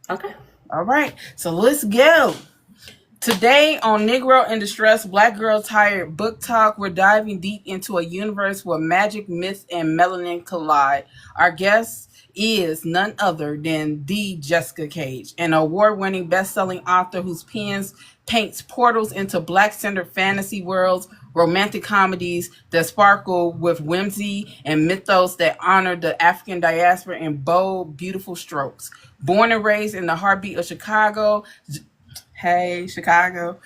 Okay. All right. So let's go. Today on Negro in Distress, Black Girl Tired Book Talk, we're diving deep into a universe where magic, myth, and melanin collide. Our guest is none other than the Jessica Cage, an award-winning best-selling author whose pens paints portals into black-centered fantasy worlds, romantic comedies that sparkle with whimsy, and mythos that honor the African diaspora in bold, beautiful strokes. Born and raised in the heartbeat of Chicago, hey, Chicago.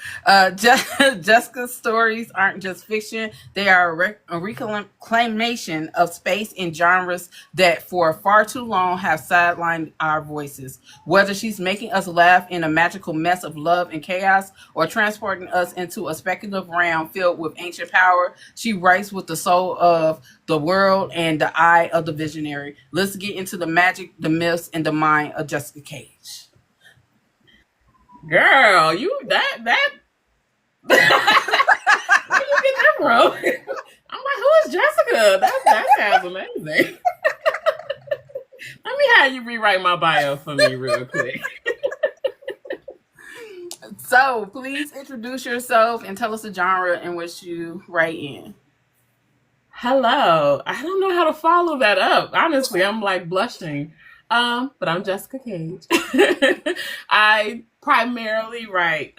Jessica's stories aren't just fiction, they are a reclamation of space and genres that for far too long have sidelined our voices. Whether she's making us laugh in a magical mess of love and chaos or transporting us into a speculative realm filled with ancient power, she writes with the soul of the world and the eye of the visionary. Let's get into the magic, the myths, and the mind of Jessica Cage. Girl, you that where you get that from? I'm like, who is Jessica? That sounds amazing. Let me have you rewrite my bio for me real quick. So, please introduce yourself and tell us the genre in which you write in. Hello. I don't know how to follow that up. Honestly, I'm like blushing. But I'm Jessica Cage. I primarily write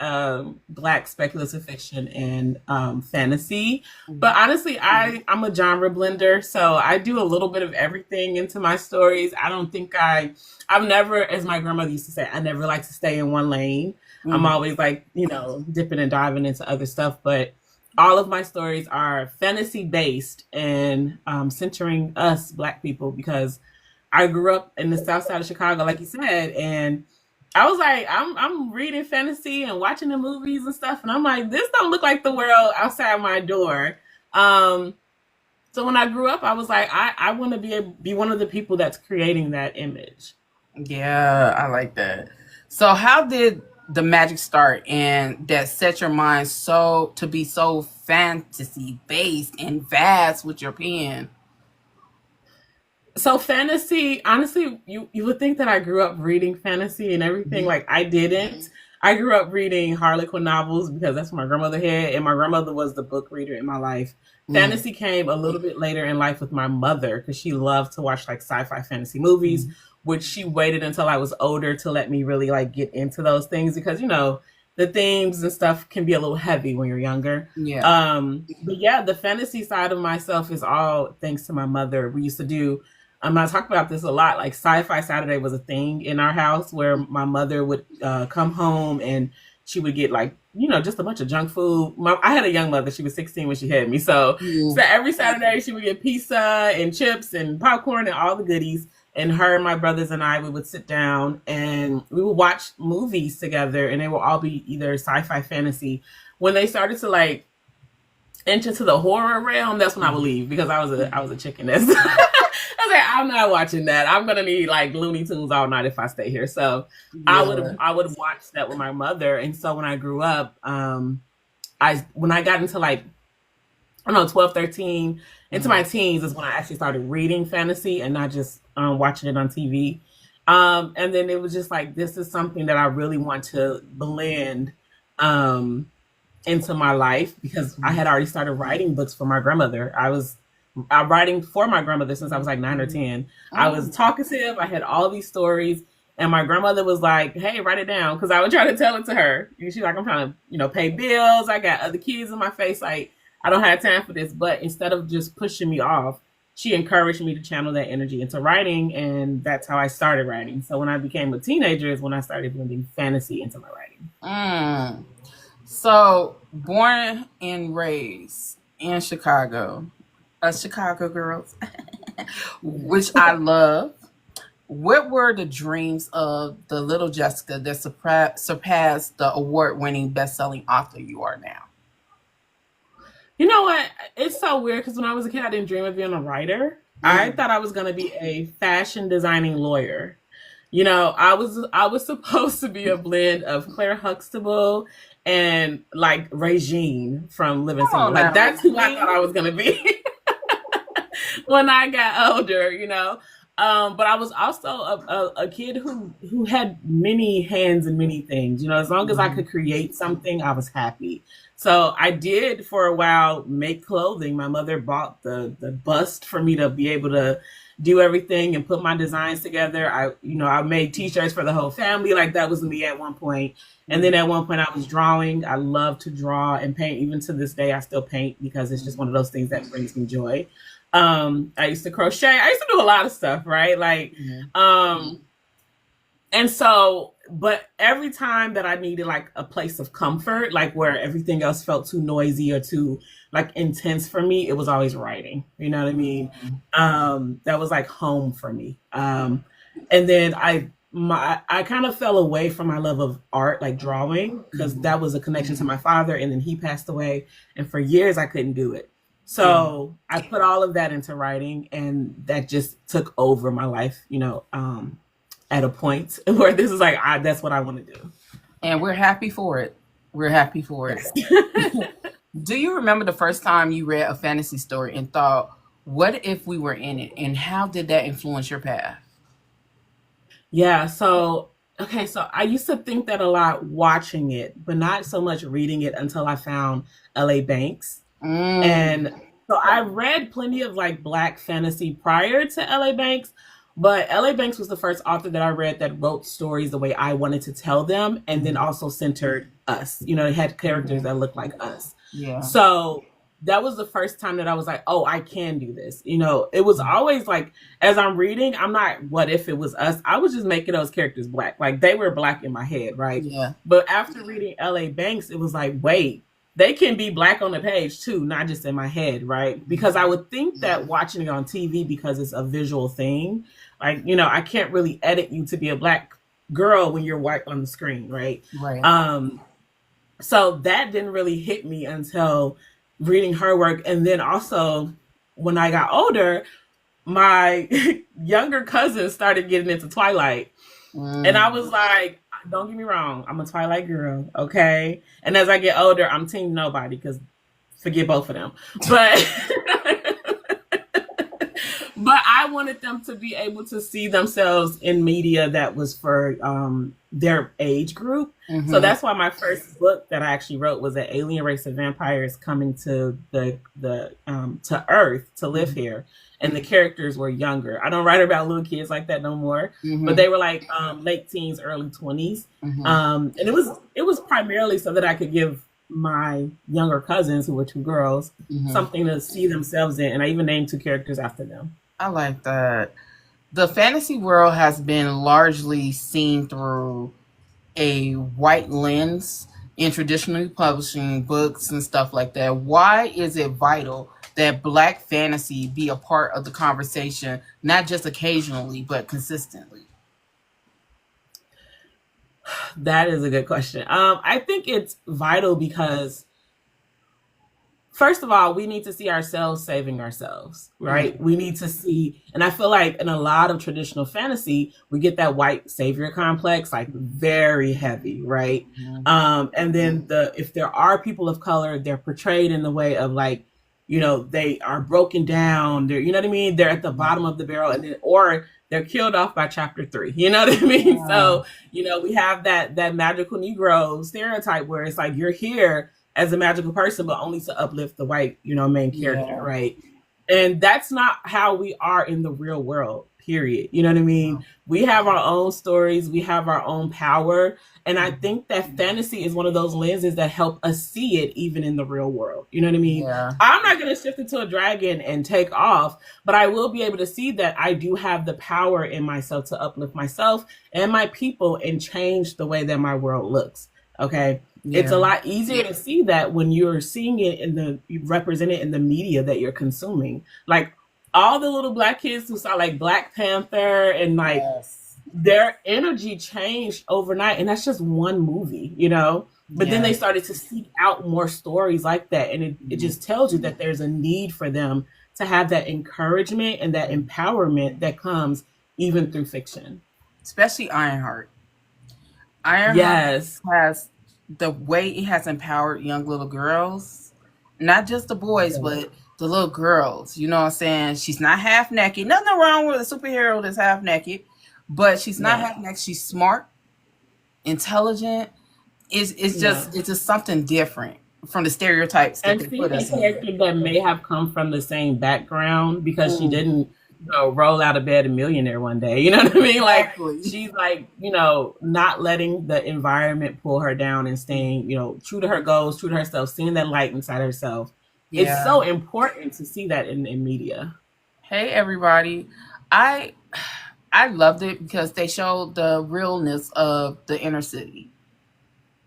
black speculative fiction and fantasy. But honestly, I'm a genre blender, so I do a little bit of everything into my stories. I don't think I've never, as my grandmother used to say, I never like to stay in one lane. I'm always like, dipping and diving into other stuff, but all of my stories are fantasy based and centering us black people because I grew up in the south side of Chicago, like you said, and I was like, I'm reading fantasy and watching the movies and stuff, and I'm like, this don't look like the world outside my door. So when I grew up, I was like, I want to be one of the people that's creating that image. Yeah, I like that. So, how did the magic start and that set your mind so to be so fantasy based and vast with your pen? So fantasy, honestly, you would think that I grew up reading fantasy and everything. Like I didn't. I grew up reading Harlequin novels because that's what my grandmother had, and my grandmother was the book reader in my life. Mm. Fantasy came a little bit later in life with my mother because she loved to watch like sci-fi fantasy movies, which she waited until I was older to let me really like get into those things because the themes and stuff can be a little heavy when you're younger. Yeah. But yeah, the fantasy side of myself is all thanks to my mother. We used to do I talk about this a lot. Like Sci-Fi Saturday was a thing in our house where my mother would come home and she would get like just a bunch of junk food. I had a young mother; she was 16 when she had me, so every Saturday she would get pizza and chips and popcorn and all the goodies. And her and my brothers and I, we would sit down and we would watch movies together, and they would all be either sci-fi, fantasy. When they started to like enter to the horror realm, that's when I would leave because I was a chicken. I was like, I'm not watching that. I'm gonna need like Looney Tunes all night if I stay here. So I would watch that with my mother. And so when I grew up, when I got into like I don't know 12, 13, into my teens is when I actually started reading fantasy and not just watching it on TV. And then it was just like this is something that I really want to blend. Into my life because I had already started writing books for my grandmother. I was writing for my grandmother since I was like 9 or 10. I was talkative. I had all these stories, and my grandmother was like, "Hey, write it down," because I would try to tell it to her. And she's like, "I'm trying to, pay bills. I got other kids in my face. Like, I don't have time for this." But instead of just pushing me off, she encouraged me to channel that energy into writing, and that's how I started writing. So when I became a teenager is when I started blending fantasy into my writing. So, born and raised in Chicago, us Chicago girls, which I love. What were the dreams of the little Jessica that surpassed the award-winning best-selling author you are now? You know what? It's so weird because when I was a kid, I didn't dream of being a writer. I thought I was going to be a fashion designing lawyer. I was supposed to be a blend of Claire Huxtable and like Regine from Living Single. Like that's who I thought I was going to be when I got older. But I was also a kid who had many hands in many things. You know, as long as I Mhm. could create something, I was happy. So I did for a while make clothing. My mother bought the bust for me to be able to do everything and put my designs together. I made t-shirts for the whole family. Like that was me at one point. And then at one point I was drawing. I love to draw and paint. Even to this day, I still paint because it's just one of those things that brings me joy. I used to crochet. I used to do a lot of stuff, right? Like, Mhm. and so, but every time that I needed like a place of comfort, like where everything else felt too noisy or too like intense for me, it was always writing. You know what I mean? That was like home for me. And then I kind of fell away from my love of art, like drawing, because Mhm. that was a connection to my father, and then he passed away, and for years I couldn't do it. Yeah. So I put all of that into writing, and that just took over my life. At a point where this is like, that's what I want to do. And we're happy for it. We're happy for it. Yes. Do you remember the first time you read a fantasy story and thought, what if we were in it? And how did that influence your path? Yeah. So, okay. So I used to think that a lot watching it, but not so much reading it until I found L.A. Banks. Mm. And so I read plenty of like black fantasy prior to L.A. Banks, but L.A. Banks was the first author that I read that wrote stories the way I wanted to tell them, and then also centered us. You know, it had characters Mhm. that looked like us. Yeah. So that was the first time that I was like, oh, I can do this. You know, it was always like, as I'm reading, I'm not, what if it was us? I was just making those characters black. Like they were black in my head, right? Yeah. But after reading L.A. Banks, it was like, wait, they can be black on the page too, not just in my head, right? Because I would think that watching it on TV, because it's a visual thing, like, I can't really edit you to be a black girl when you're white on the screen, right? Right. So that didn't really hit me until reading her work. And then also when I got older, my younger cousins started getting into Twilight. And I Mm. was like, don't get me wrong, I'm a Twilight girl, okay? And as I get older, I'm team nobody, because forget both of them. But but I wanted them to be able to see themselves in media that was for their age group. So Mm-hmm. that's why my first book that I actually wrote was an alien race of vampires coming to the to Earth to live here, and the characters were younger. I don't write about little kids like that no more, but Mm-hmm. they were like late teens, early 20s, Mm-hmm. and it was primarily so that I could give my younger cousins, who were two girls, Mm-hmm. something to see themselves in, and I even named two characters after them. I like that. The fantasy world has been largely seen through a white lens in traditionally publishing books and stuff like that. Why is it vital that black fantasy be a part of the conversation, not just occasionally, but consistently? That is a good question. I think it's vital because, first of all, we need to see ourselves saving ourselves, right? Mm-hmm. We need to see, and I feel like in a lot of traditional fantasy, we get that white savior complex, like very heavy, right? And then if there are people of color, they're portrayed in the way of like, they are broken down. They're, you know what I mean? They're at the bottom of the barrel, and then, or they're killed off by chapter 3. You know what I mean? Yeah. So, we have that magical Negro stereotype where it's like you're here as a magical person, but only to uplift the white, main character, Yeah. right? And that's not how we are in the real world, period. You know what I mean? We have our own stories, we have our own power. And I think that fantasy is one of those lenses that help us see it even in the real world. You know what I mean? Yeah. I'm not going to shift into a dragon and take off, but I will be able to see that I do have the power in myself to uplift myself and my people and change the way that my world looks. Okay. It's a Yeah. lot easier to see that when you're seeing it you represent it in the media that you're consuming. Like all the little black kids who saw like Black Panther, and like Yes. their energy changed overnight, and that's just one movie. But then they Yes. started to seek out more stories like that, and it just tells you that there's a need for them to have that encouragement and that empowerment that comes even through fiction. Especially Ironheart. Ironheart Yes. has the way it has empowered young little girls, not just the boys, but the the little girls. You know what I'm saying? She's not half naked. Nothing wrong with a superhero that's half naked, but she's not Yeah. half naked. She's smart, intelligent. Yeah. It's just something different from the stereotypes that And they seeing put a us in. character that may have come from the same background because she Mm, didn't, roll out of bed a millionaire one day. You know what I mean? Like exactly. she's like, not letting the environment pull her down and staying, true to her goals, true to herself, seeing that light inside herself. It's Yeah. so important to see that in media. Hey everybody. I I loved it because they showed the realness of the inner city,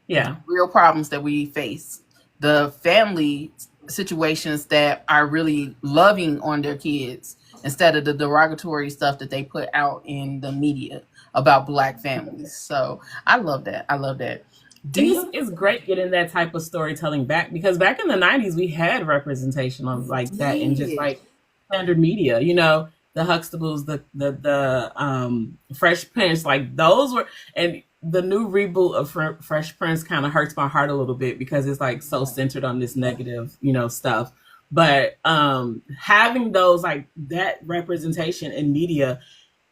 the Yeah. real problems that we face, the family situations that are really loving on their kids instead of the derogatory stuff that they put out in the media about black families. So I love that. I love that. Do And it's, you? it's great getting that type of storytelling back because back in the 90s, we had representation of like that in just Did. like standard media, the Huxtables, the Fresh Prince, like those were, and the new reboot of Fresh Prince kind of hurts my heart a little bit because it's like so centered on this negative, stuff. But having those like that representation in media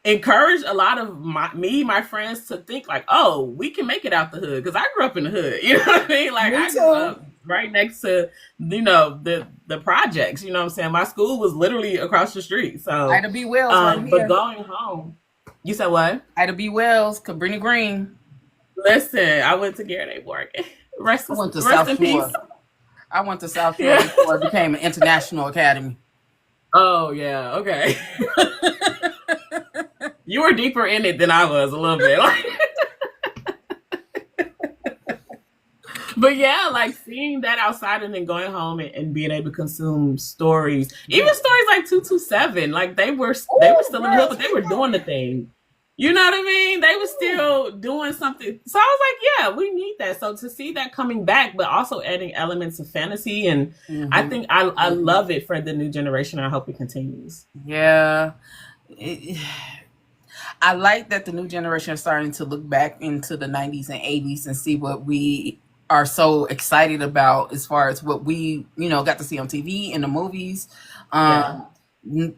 encourage a lot of my friends to think like, oh, we can make it out the hood because I grew up in the hood. You know what I mean? Like Me I grew too. up right next to the projects. You know what I'm saying? My school was literally across the street. So, Ida B. Wells right but here. going home, you said what? Ida B. Wells, Cabrini Green. Listen, I went to Garrett A. Morgan. I went to Rest South in peace. Shore. I went to South Shore Yeah. before it became an international academy. Oh yeah. Okay. You were deeper in it than I was a little bit. Like, but yeah, like seeing that outside and then going home and being able to consume stories, even Yeah. stories like 227, like they were Oh, still in the hood, girl, but they were doing the thing. You know what I mean? They were still doing something. So I was like, yeah, we need that. So to see that coming back, but also adding elements of fantasy, and I mm-hmm. think I love it for the new generation. I hope it continues. Yeah. It- I like that the new generation is starting to look back into the 90s and 80s and see what we are so excited about as far as what we, got to see on TV and the movies. Yeah. Um,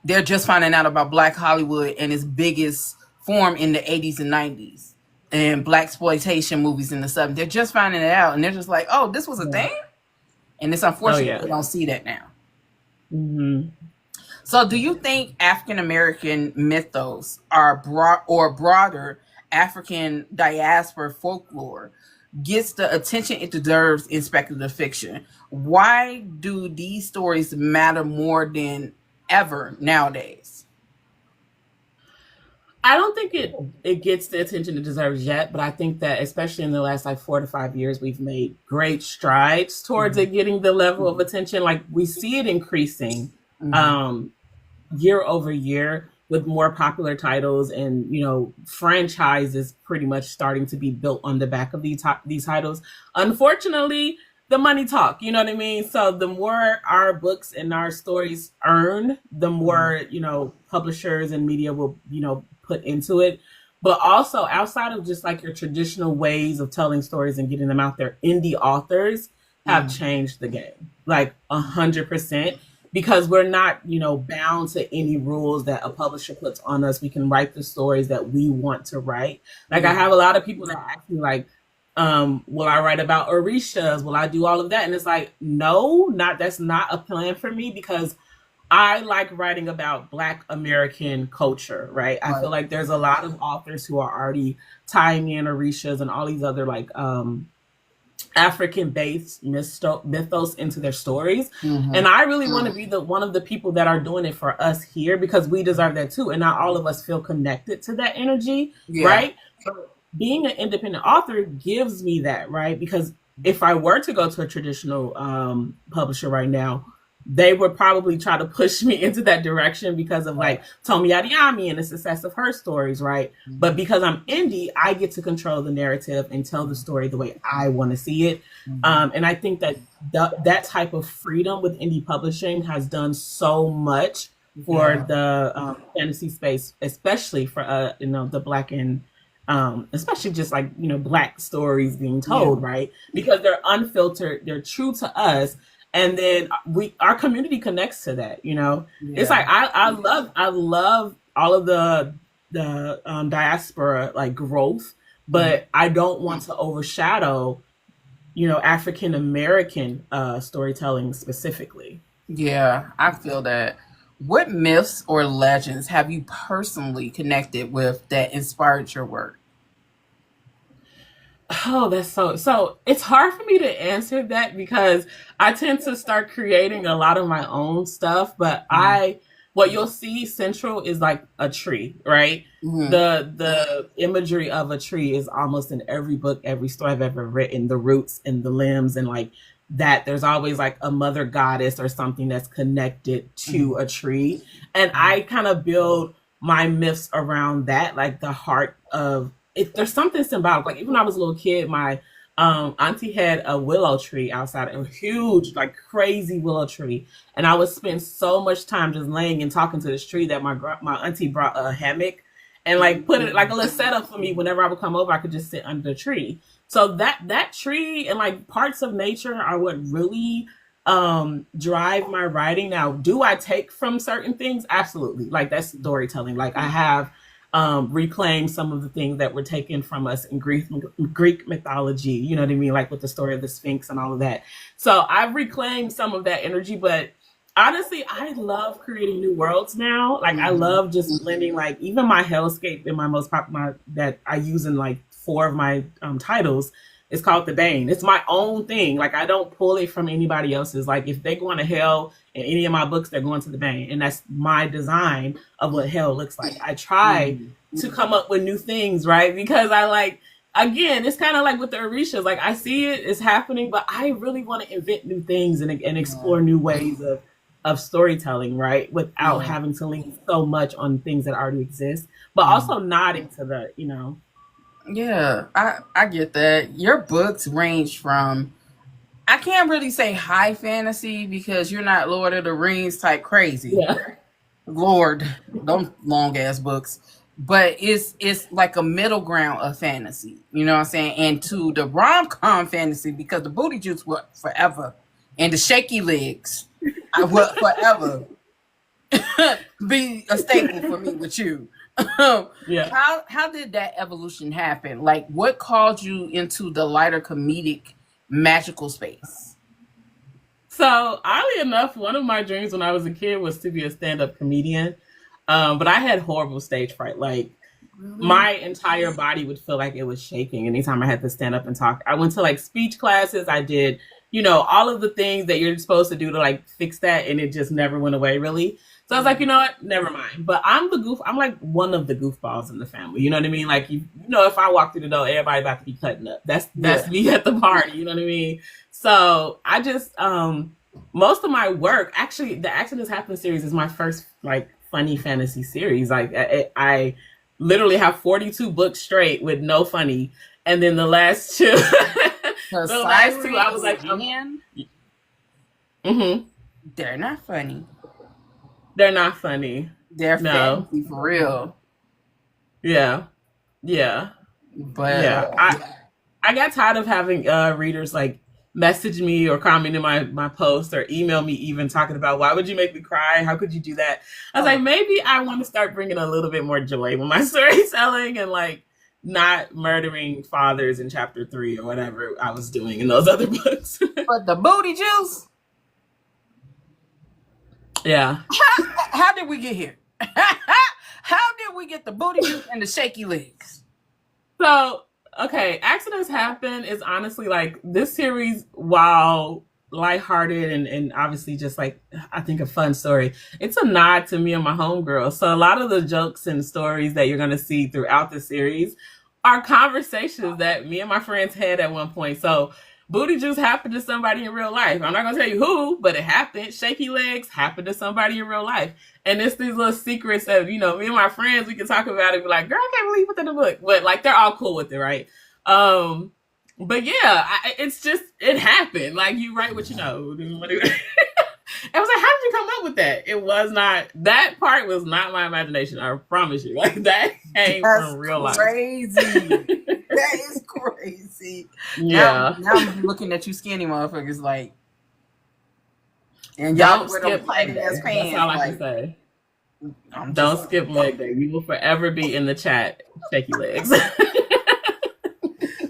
they're just finding out about Black Hollywood and its biggest form in the 80s and 90s and Black exploitation movies in the 70s. They're just finding it out and they're just like, oh, this was a Yeah. thing? And it's Oh unfortunate yeah. they don't see that now. Hmm. So, do you think African American mythos are broader African diaspora folklore gets the attention it deserves in speculative fiction? Why do these stories matter more than ever nowadays? I don't think it gets the attention it deserves yet, but I think that especially in the last like 4 to 5 years, we've made great strides towards Mhm. it getting the level of attention. Like we see it increasing Mhm. um, year over year with more popular titles and franchises pretty much starting to be built on the back of these titles. Unfortunately, the money talk, you know what I mean? So the more our books and our stories earn, the more, publishers and media will, put into it. But also outside of just like your traditional ways of telling stories and getting them out there, indie authors have Mhm. changed the game like 100% because we're not, bound to any rules that a publisher puts on us. We can write the stories that we want to write. Like I Yeah. have a lot of people that ask me like, will I write about Orishas? Will I do all of that? And it's like, no, that's not a plan for me because I like writing about Black American culture, right? I Right. feel like there's a lot of authors who are already tying in Orishas and all these other like African based mythos into their stories. Mhm. And I really want to be the one of the people that are doing it for us here because we deserve that too. And not all of us feel connected to that energy, Yeah. right? So being an independent author gives me that, right? Because if I were to go to a traditional publisher right now, they would probably try to push me into that direction because of Right. like Tomi Adeyemi and the success of her stories, right? But because I'm indie, I get to control the narrative and tell the story the way I want to see it. Mhm. And I think that that type of freedom with indie publishing has done so much for Yeah. the fantasy space, especially for the Black and especially just like Black stories being Yeah. told, right? Because they're unfiltered, they're true to us, and then our community connects to that. It's Yeah. like I love all of the diaspora like growth, Mhm. but I don't want to overshadow African American storytelling specifically. Yeah, I feel that. What myths or legends have you personally connected with that inspired your work? Oh, that's so it's hard for me to answer that because I tend to start creating a lot of my own stuff, but Mhm. I what you'll see central is like a tree, right? Mhm. The imagery of a tree is almost in every book, every story I've ever written, the roots and the limbs and like that there's always like a mother goddess or something that's connected to Mhm. a tree. And I kind of build my myths around that, like the heart of if there's something symbolic. Like even when I was a little kid, my auntie had a willow tree outside, a huge, like crazy willow tree, and I would spend so much time just laying and talking to this tree that my auntie brought a hammock and like put it like a little setup for me. Whenever I would come over, I could just sit under the tree. So that tree and like parts of nature are what really drive my writing. Now, do I take from certain things? Absolutely. Like that's storytelling. Like I have reclaim some of the things that were taken from us in Greek mythology. You know what I mean? Like with the story of the Sphinx and all of that. So I've reclaimed some of that energy, but honestly, I love creating new worlds now. Like I Mhm. love just blending, like even my hellscape in my most popular that I use in like four of my titles. It's called the Bane. It's my own thing. Like I don't pull it from anybody else's. Like if they go into hell in any of my books, they're going to the Bane, and that's my design of what hell looks like. I try Mhm. to come up with new things, right? Because I like, again, it's kind of like with the Orishas. Like I see it, it's happening, but I really want to invent new things and Yeah. explore new ways of storytelling, right? Without Yeah. having to lean so much on things that already exist, but Mhm. also nodding to the. Yeah, I get that. Your books range from, I can't really say high fantasy because you're not Lord of the Rings type crazy. Yeah. Lord, them long ass books. But it's like a middle ground of fantasy. You know what I'm saying? And to the rom com fantasy, because the booty juice will forever. And the shaky legs, I will forever be a staple for me with you. Yeah. How did that evolution happen? Like what called you into the lighter comedic magical space? So, oddly enough, one of my dreams when I was a kid was to be a stand-up comedian. But I had horrible stage fright. Like Really? my entire body would feel like it was shaking anytime I had to stand up and talk. I went to like speech classes. I did, all of the things that you're supposed to do to like fix that, and it just never went away really. So I was like, you know what? Never mind. But I'm like one of the goofballs in the family. You know what I mean? Like if I walk through the door, everybody about to be cutting up. That's Yeah. me at the party. You know what I mean? So I just most of my work, actually, the Accidents Happen series is my first like funny fantasy series. Like I literally have 42 books straight with no funny, and then the last two, Cause the last two, I was Cyrus, like, man, mm-hmm, they're not funny. they're not funny. They're No, fantasy for real. yeah, yeah, But yeah. I got tired of having readers like message me or comment in my post or email me even talking about why would you make me cry? How could you do that? I was like, maybe I want to start bringing a little bit more joy with my storytelling and like not murdering fathers in chapter 3 or whatever I was doing in those other books. but the booty juice, Yeah. how did we get here? How did we get the booty juice and the shaky legs? So, okay, Accidents Happen is honestly like this series, while lighthearted and obviously just like I think a fun story, it's a nod to me and my homegirl. So a lot of the jokes and stories that you're gonna see throughout the series are conversations that me and my friends had at one point. So booty juice happened to somebody in real life. I'm not gonna tell you who, but it happened. Shaky legs happened to somebody in real life. And it's these little secrets that, me and my friends, we can talk about it, be like, girl, I can't believe what's in the book. But like they're all cool with it, right? Um, but yeah, it's just it happened. Like you write what you know. I was like, how did you come up with that? It was not that part was not my imagination. I promise you. Like that came That's from real life. crazy. That is crazy. Yeah. Now I'm looking at you skinny motherfuckers like And y'all Don't wear them skip leg tight ass day. That's pants. all I can Like, say. I'm Don't just skip leg day. You will forever be in the chat. Shaky legs.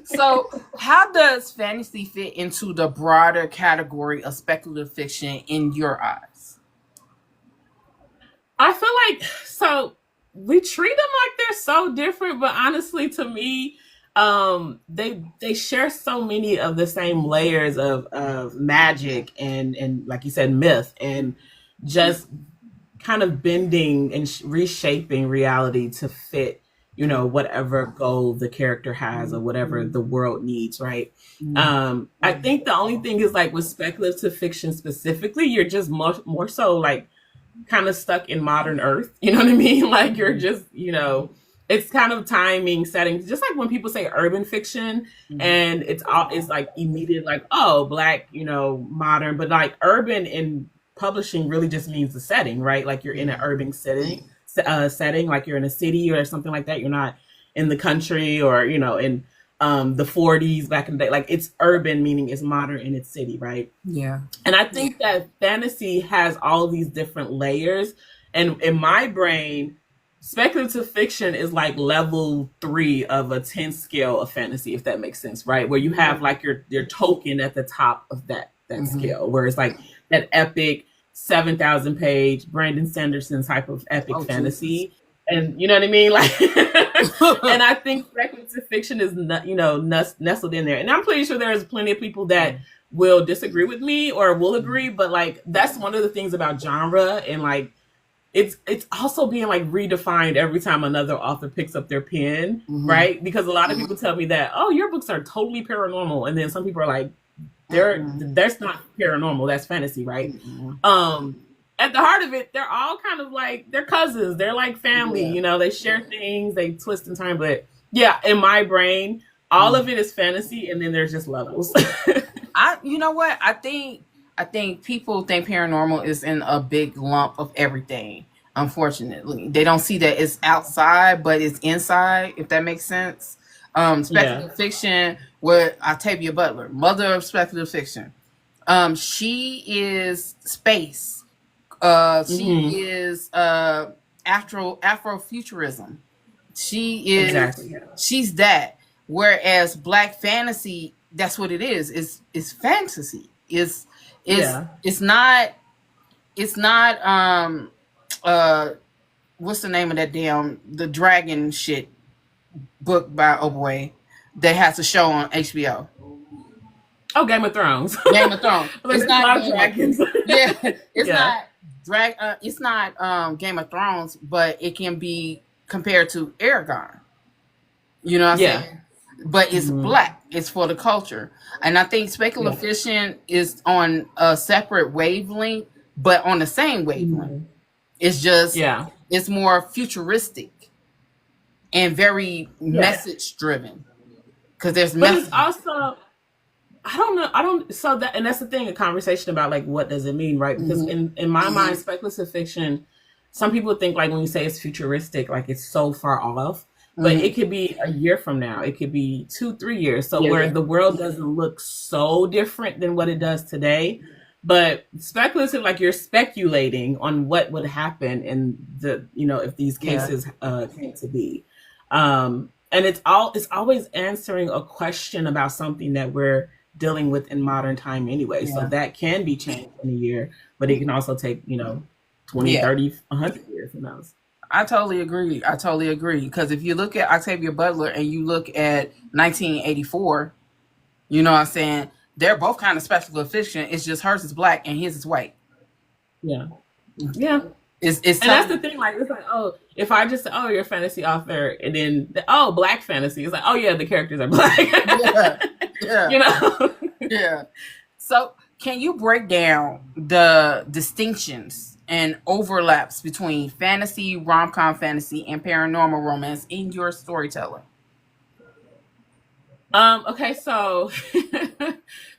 so. How does fantasy fit into the broader category of speculative fiction in your eyes? I feel like so we treat them like they're so different, but honestly, to me, they share so many of the same layers of magic and like you said, myth and just kind of bending and reshaping reality to fit, whatever goal the character has or whatever the world needs, right? I think the only thing is like with speculative fiction specifically, you're just more so like kind of stuck in modern Earth. You know what I mean? Like you're just, it's kind of timing settings, just like when people say urban fiction and it's like immediate, like, oh, black, modern, but like urban in publishing really just means the setting, right? Like you're in an urban setting, like you're in a city or something like that. You're not in the country or, in the 40s back in the day. Like it's urban, meaning it's modern in its city, right? Yeah. And I think that fantasy has all these different layers. And in my brain, speculative fiction is like level 3 of a 10 scale of fantasy, if that makes sense, right? Where you have like your token at the top of that scale, where it's like that epic 7,000 page Brandon Sanderson type of epic fantasy. Jesus. And you know what I mean? Like, and I think speculative fiction is, nestled in there. And I'm pretty sure there's plenty of people that will disagree with me or will agree, but like that's one of the things about genre, and like it's also being like redefined every time another author picks up their pen, right? Because a lot of people tell me that, oh, your books are totally paranormal, and then some people are like, that's not paranormal, that's fantasy, right? At the heart of it, they're all kind of like, they're cousins, they're like family, they share things, they twist and turn, but yeah, in my brain, all of it is fantasy, and then there's just levels. You know what? I think people think paranormal is in a big lump of everything. Unfortunately, they don't see that it's outside, but it's inside. If that makes sense. Speculative fiction with Octavia Butler, mother of speculative fiction. She is space. She is Afrofuturism. She is exactly. She's that. Whereas black fantasy, that's what it is. It's fantasy. It's not what's the name of that the dragon shit book by that has a show on HBO. Oh, Game of Thrones. Game of Thrones. It's not dragons. It's not Game of Thrones, but it can be compared to Aragon. You know what I'm saying? But it's black. It's for the culture. And I think speculative fiction is on a separate wavelength, but on the same wavelength. It's just, it's more futuristic and very message driven. Because there's message. It's also, and that's the thing, a conversation about like, what does it mean, right? Because in my mind, speculative fiction, some people think like when you say it's futuristic, like it's so far off. But it could be a year from now. It could be 2-3 years. So where the world doesn't look so different than what it does today. But speculative, like you're speculating on what would happen in the, if these cases came to be. And it's always answering a question about something that we're dealing with in modern time anyway. So that can be changed in a year, but it can also take, 20, 30, 100 years, who knows? I totally agree. Because if you look at Octavia Butler and you look at 1984, you know what I'm saying? They're both kind of speculative fiction. It's just hers is black and his is white. Yeah. Yeah. It's and that's the thing. Like, it's like, oh, if I just say, oh, you're a fantasy author, and then, black fantasy. It's like, oh, yeah, the characters are black. Yeah. Yeah. So can you break down the distinctions and overlaps between fantasy, rom-com fantasy, and paranormal romance in your storytelling? Okay, so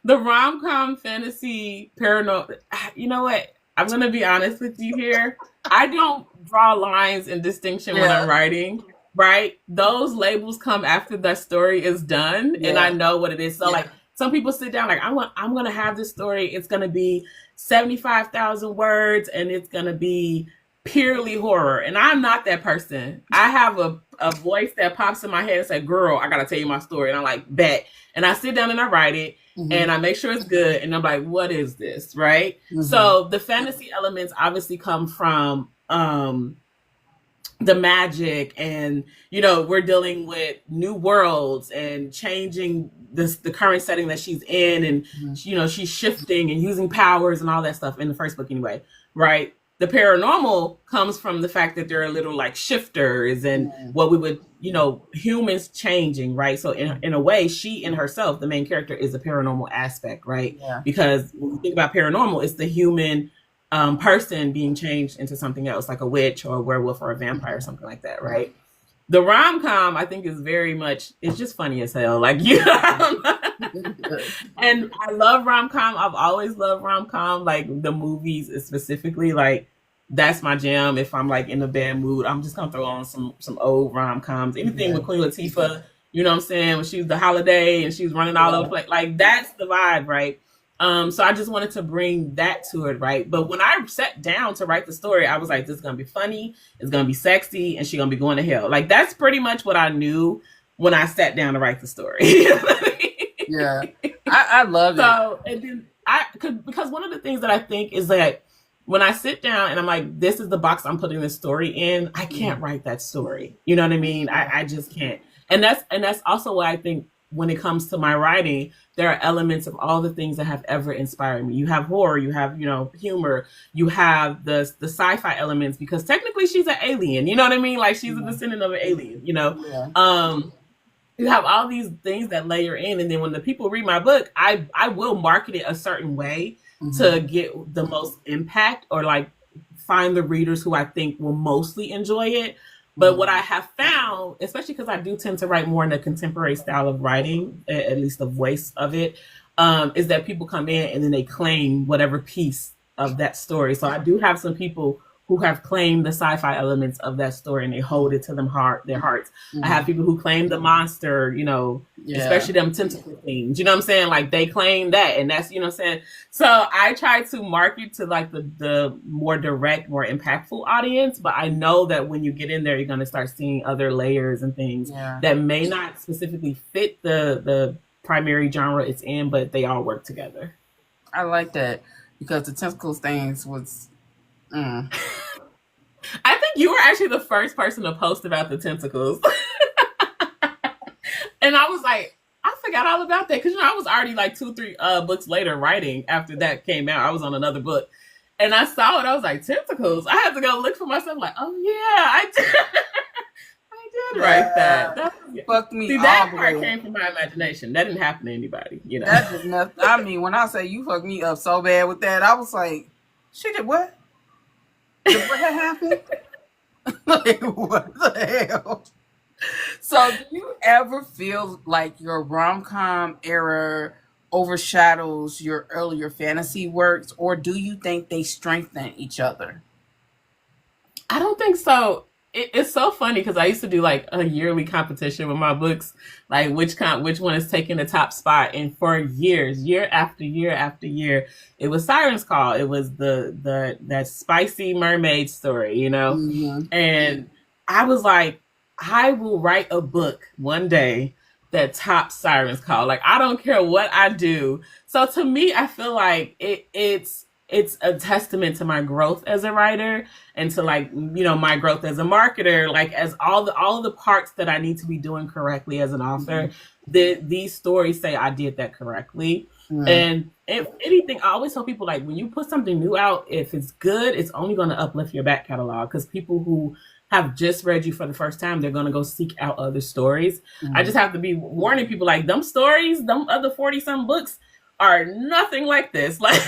the rom-com fantasy paranormal, you know what? I'm going to be honest with you here. I don't draw lines in distinction when I'm writing, right? Those labels come after the story is done, and I know what it is. So like some people sit down like I'm gonna have this story. It's gonna be 75,000 words, and it's gonna be purely horror. And I'm not that person. I have a voice that pops in my head and says, "Girl, I gotta tell you my story." And I'm like, "Bet." And I sit down and I write it, and I make sure it's good. And I'm like, "What is this?" Right? So the fantasy elements obviously come from the magic, and we're dealing with new worlds and changing the current setting that she's in, and she's shifting and using powers and all that stuff in the first book anyway, right? The paranormal comes from the fact that there are little like shifters and what we would humans changing, right? So in a way, she in herself, the main character, is a paranormal aspect, right? Because when you think about paranormal, it's the human person being changed into something else, like a witch or a werewolf or a vampire or something like that, right? The rom-com, I think, is very much, it's just funny as hell. Like, and I love rom-com. I've always loved rom-com, like the movies specifically. Like, that's my jam. If I'm like in a bad mood, I'm just gonna throw on some old rom-coms. Anything with Queen Latifah, you know what I'm saying? When she was the Holiday and she was running all over the place. Like, that's the vibe, right? So I just wanted to bring that to it, right? But when I sat down to write the story, I was like, this is going to be funny, it's going to be sexy, and she's going to be going to hell. Like, that's pretty much what I knew when I sat down to write the story. Yeah, I love it. So, and then because one of the things that I think is that when I sit down and I'm like, this is the box I'm putting this story in, I can't write that story. You know what I mean? I just can't. And that's also why I think when it comes to my writing, there are elements of all the things that have ever inspired me. You have horror, you have, humor, you have the sci-fi elements, because technically she's an alien, you know what I mean? Like, she's a descendant of an alien, You have all these things that layer in, and then when the people read my book, I will market it a certain way to get the most impact, or like find the readers who I think will mostly enjoy it. But what I have found, especially because I do tend to write more in a contemporary style of writing, at least the voice of it, is that people come in and then they claim whatever piece of that story. So I do have some people who have claimed the sci-fi elements of that story, and they hold it to their hearts. I have people who claim the monster, especially them tentacle things, you know what I'm saying? Like, they claim that, and that's, what I'm saying? So I try to market to like the more direct, more impactful audience, but I know that when you get in there, you're going to start seeing other layers and things that may not specifically fit the primary genre it's in, but they all work together. I like that, because the tentacles things was... I think you were actually the first person to post about the tentacles. And I was like, I forgot all about that. Because, I was already like 2-3 books later writing after that came out. I was on another book. And I saw it. I was like, tentacles. I had to go look for myself. Like, oh, yeah, I did. I did write that. That fucked me. See, that part came from my imagination. That didn't happen to anybody. That did nothing. I mean, when I say you fucked me up so bad with that, I was like, she did what? Did what happened? Like, what the hell? So, do you ever feel like your rom-com era overshadows your earlier fantasy works, or do you think they strengthen each other? I don't think so. It's so funny because I used to do like a yearly competition with my books, like which one is taking the top spot, and for years, year after year after year, it was Siren's Call. It was that spicy mermaid story, and I was like, I will write a book one day that tops Siren's Call. Like, I don't care what I do. So to me, I feel like it's a testament to my growth as a writer, and to like, my growth as a marketer, like as all the parts that I need to be doing correctly as an author. These stories say I did that correctly. And if anything, I always tell people, like, when you put something new out, if it's good, it's only going to uplift your back catalog, because people who have just read you for the first time, they're going to go seek out other stories. I just have to be warning people, like, them stories, them other 40-some books are nothing like this. Like,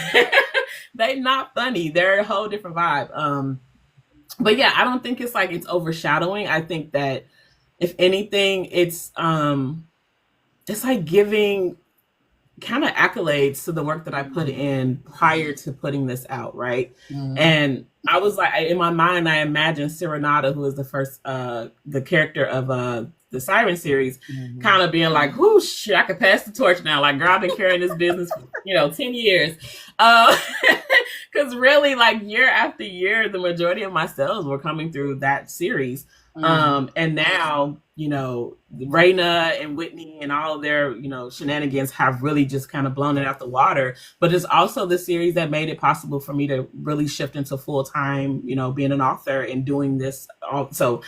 they not funny. They're a whole different vibe. But yeah, I don't think it's like it's overshadowing. I think that if anything, it's like giving kind of accolades to the work that I put in prior to putting this out, right? And I was like, in my mind, I imagined Serenata, who is the first, the character of the Siren series, Mm-hmm. kind of being like, whoo, shit, I could pass the torch now. Like, girl, I've been carrying this business for, 10 years. Because really, like, year after year, the majority of my sales were coming through that series. And now, Raina and Whitney and all of their, shenanigans have really just kind of blown it out the water. But it's also the series that made it possible for me to really shift into full time, being an author and doing this. So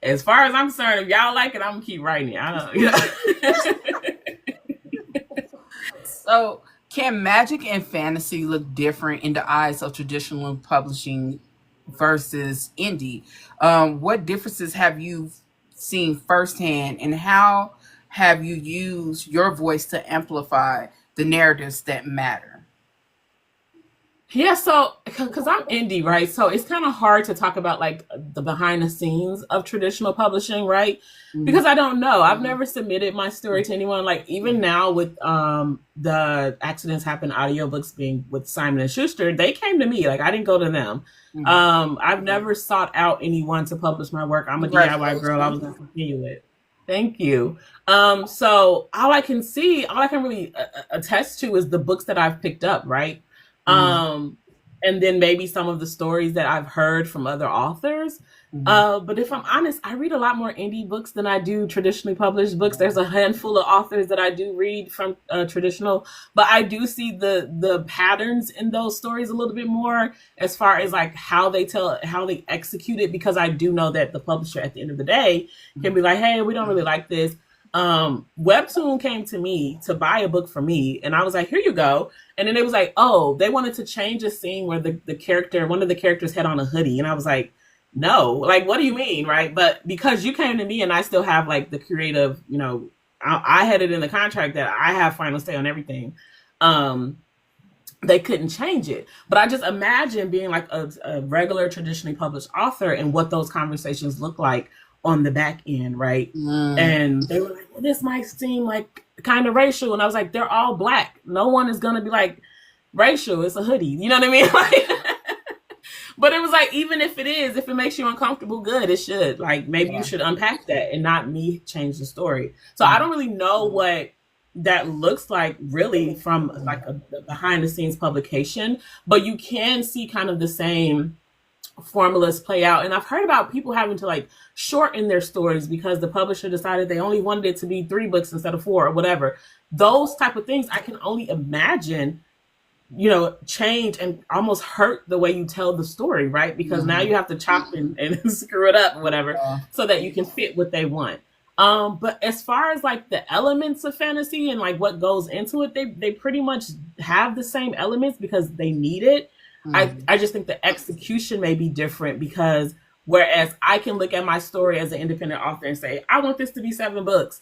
as far as I'm concerned, if y'all like it, I'm gonna keep writing it. I don't. So, can magic and fantasy look different in the eyes of traditional publishing versus indie? What differences have you seen firsthand, and how have you used your voice to amplify the narratives that matter? Yeah, so because I'm indie, right? So it's kind of hard to talk about like the behind the scenes of traditional publishing, right? Because I don't know. I've never submitted my story to anyone. Like even now with the Accidents Happen audiobooks being with Simon and Schuster, they came to me. Like I didn't go to them. I've never sought out anyone to publish my work. I'm a DIY girl. I was going to continue it. Thank you. So all I can really attest to is the books that I've picked up, right? And then maybe some of the stories that I've heard from other authors. But if I'm honest, I read a lot more indie books than I do traditionally published books. There's a handful of authors that I do read from traditional, but I do see the patterns in those stories a little bit more as far as like how they execute it, because I do know that the publisher at the end of the day can be like, hey, we don't really like this. Webtoon came to me to buy a book for me, and I was like, here you go. And then it was like, oh, they wanted to change a scene where one of the characters had on a hoodie. And I was like, no, like, what do you mean? Right. But because you came to me and I still have like the creative, I had it in the contract that I have final say on everything. They couldn't change it. But I just imagine being like a regular traditionally published author and what those conversations look like on the back end, right? And they were like, well, this might seem like kind of racial. And I was like, they're all Black. No one is going to be like racial. It's a hoodie. You know what I mean? Like, but it was like, even if it makes you uncomfortable, good, it should. Like, maybe you should unpack that and not me change the story. So I don't really know what that looks like really from like a behind the scenes publication, but you can see kind of the same formulas play out. And I've heard about people having to like shorten their stories because the publisher decided they only wanted it to be 3 books instead of 4 or whatever. Those type of things I can only imagine, change and almost hurt the way you tell the story, right? Because now you have to chop and screw it up, whatever, so that you can fit what they want. But as far as like the elements of fantasy and like what goes into it, they pretty much have the same elements because they need it. I just think the execution may be different, because whereas I can look at my story as an independent author and say, I want this to be 7 books.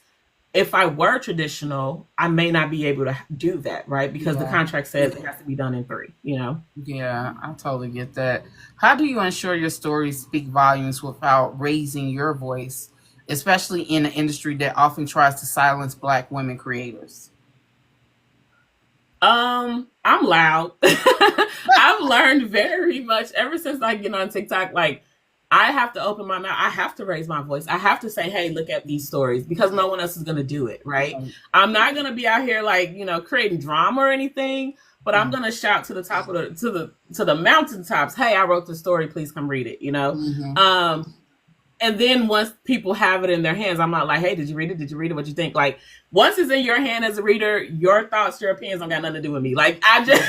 If I were traditional, I may not be able to do that, right? Because the contract says it has to be done in 3, Yeah, I totally get that. How do you ensure your stories speak volumes without raising your voice, especially in an industry that often tries to silence Black women creators? I'm loud. I've learned very much ever since I get on TikTok. Like, I have to open my mouth. I have to raise my voice. I have to say, hey, look at these stories, because no one else is going to do it, right? I'm not going to be out here like, creating drama or anything, but I'm going to shout to the top of to the mountaintops. Hey, I wrote the story. Please come read it, And then once people have it in their hands, I'm not like, hey, did you read it? Did you read it? What you think? Like, once it's in your hand as a reader, your thoughts, your opinions don't got nothing to do with me. Like, I just,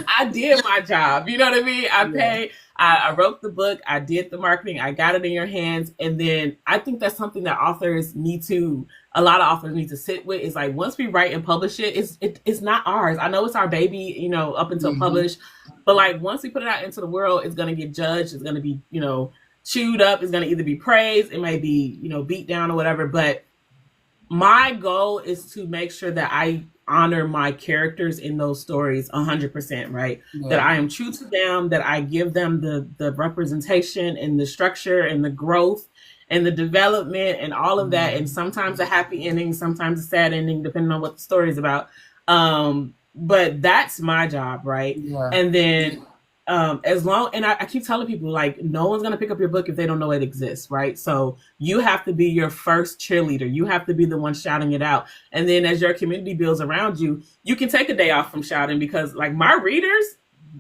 I did my job. You know what I mean? I paid, I wrote the book, I did the marketing, I got it in your hands. And then I think that's something that a lot of authors need to sit with, is like, once we write and publish it, it's not ours. I know it's our baby, up until published, but like, once we put it out into the world, it's going to get judged. It's going to be, chewed up. Is going to either be praised, it may be, beat down or whatever. But my goal is to make sure that I honor my characters in those stories 100%, right? That I am true to them, that I give them the representation and the structure and the growth and the development and all of that. And sometimes a happy ending, sometimes a sad ending, depending on what the story is about. But that's my job, right? And then as long, and I keep telling people, like, no one's gonna pick up your book if they don't know it exists, right? So you have to be your first cheerleader. You have to be the one shouting it out, and then as your community builds around you, you can take a day off from shouting, because like my readers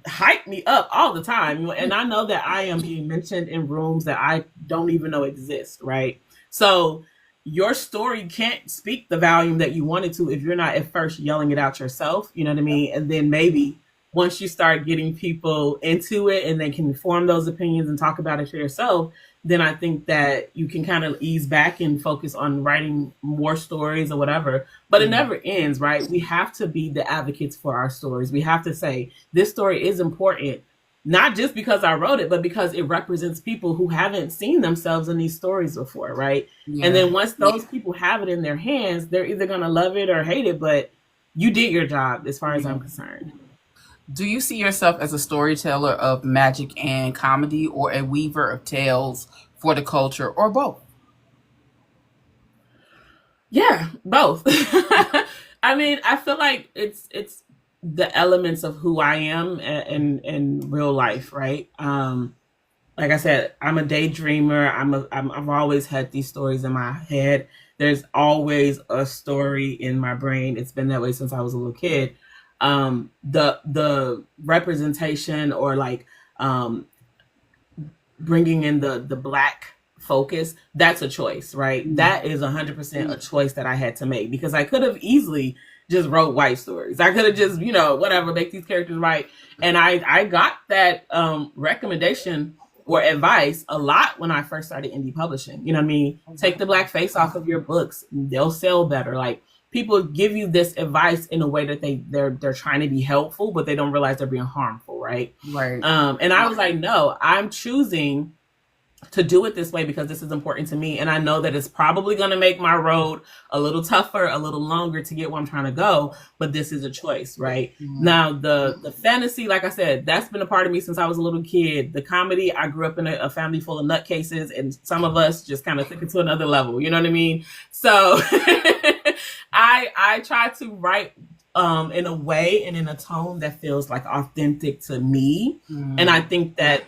hype me up all the time, and I know that I am being mentioned in rooms that I don't even know exist, right? So your story can't speak the volume that you wanted to if you're not at first yelling it out yourself. You know what I mean? And then maybe once you start getting people into it and they can form those opinions and talk about it for yourself, then I think that you can kind of ease back and focus on writing more stories or whatever. But it never ends, right? We have to be the advocates for our stories. We have to say, this story is important, not just because I wrote it, but because it represents people who haven't seen themselves in these stories before, right? Yeah. And then once those people have it in their hands, they're either going to love it or hate it, but you did your job as far as I'm concerned. Do you see yourself as a storyteller of magic and comedy, or a weaver of tales for the culture, or both? Yeah, both. I mean, I feel like it's the elements of who I am in real life, right? Like I said, I'm a daydreamer. I've always had these stories in my head. There's always a story in my brain. It's been that way since I was a little kid. The representation, or like bringing in the Black focus, that's a choice, right? Mm-hmm. That is 100% a choice that I had to make, because I could have easily just wrote white stories. I could have just, whatever, make these characters white. And I got that recommendation or advice a lot when I first started indie publishing. You know what I mean? Take the Black face off of your books. They'll sell better. Like, people give you this advice in a way that they're trying to be helpful, but they don't realize they're being harmful, right? Right. And I was like, no, I'm choosing to do it this way because this is important to me, and I know that it's probably going to make my road a little tougher, a little longer to get where I'm trying to go, but this is a choice, right? Mm-hmm. Now, the fantasy, like I said, that's been a part of me since I was a little kid. The comedy, I grew up in a family full of nutcases, and some of us just kind of took it to another level. You know what I mean? So I try to write in a way and in a tone that feels like authentic to me. Mm. And I think that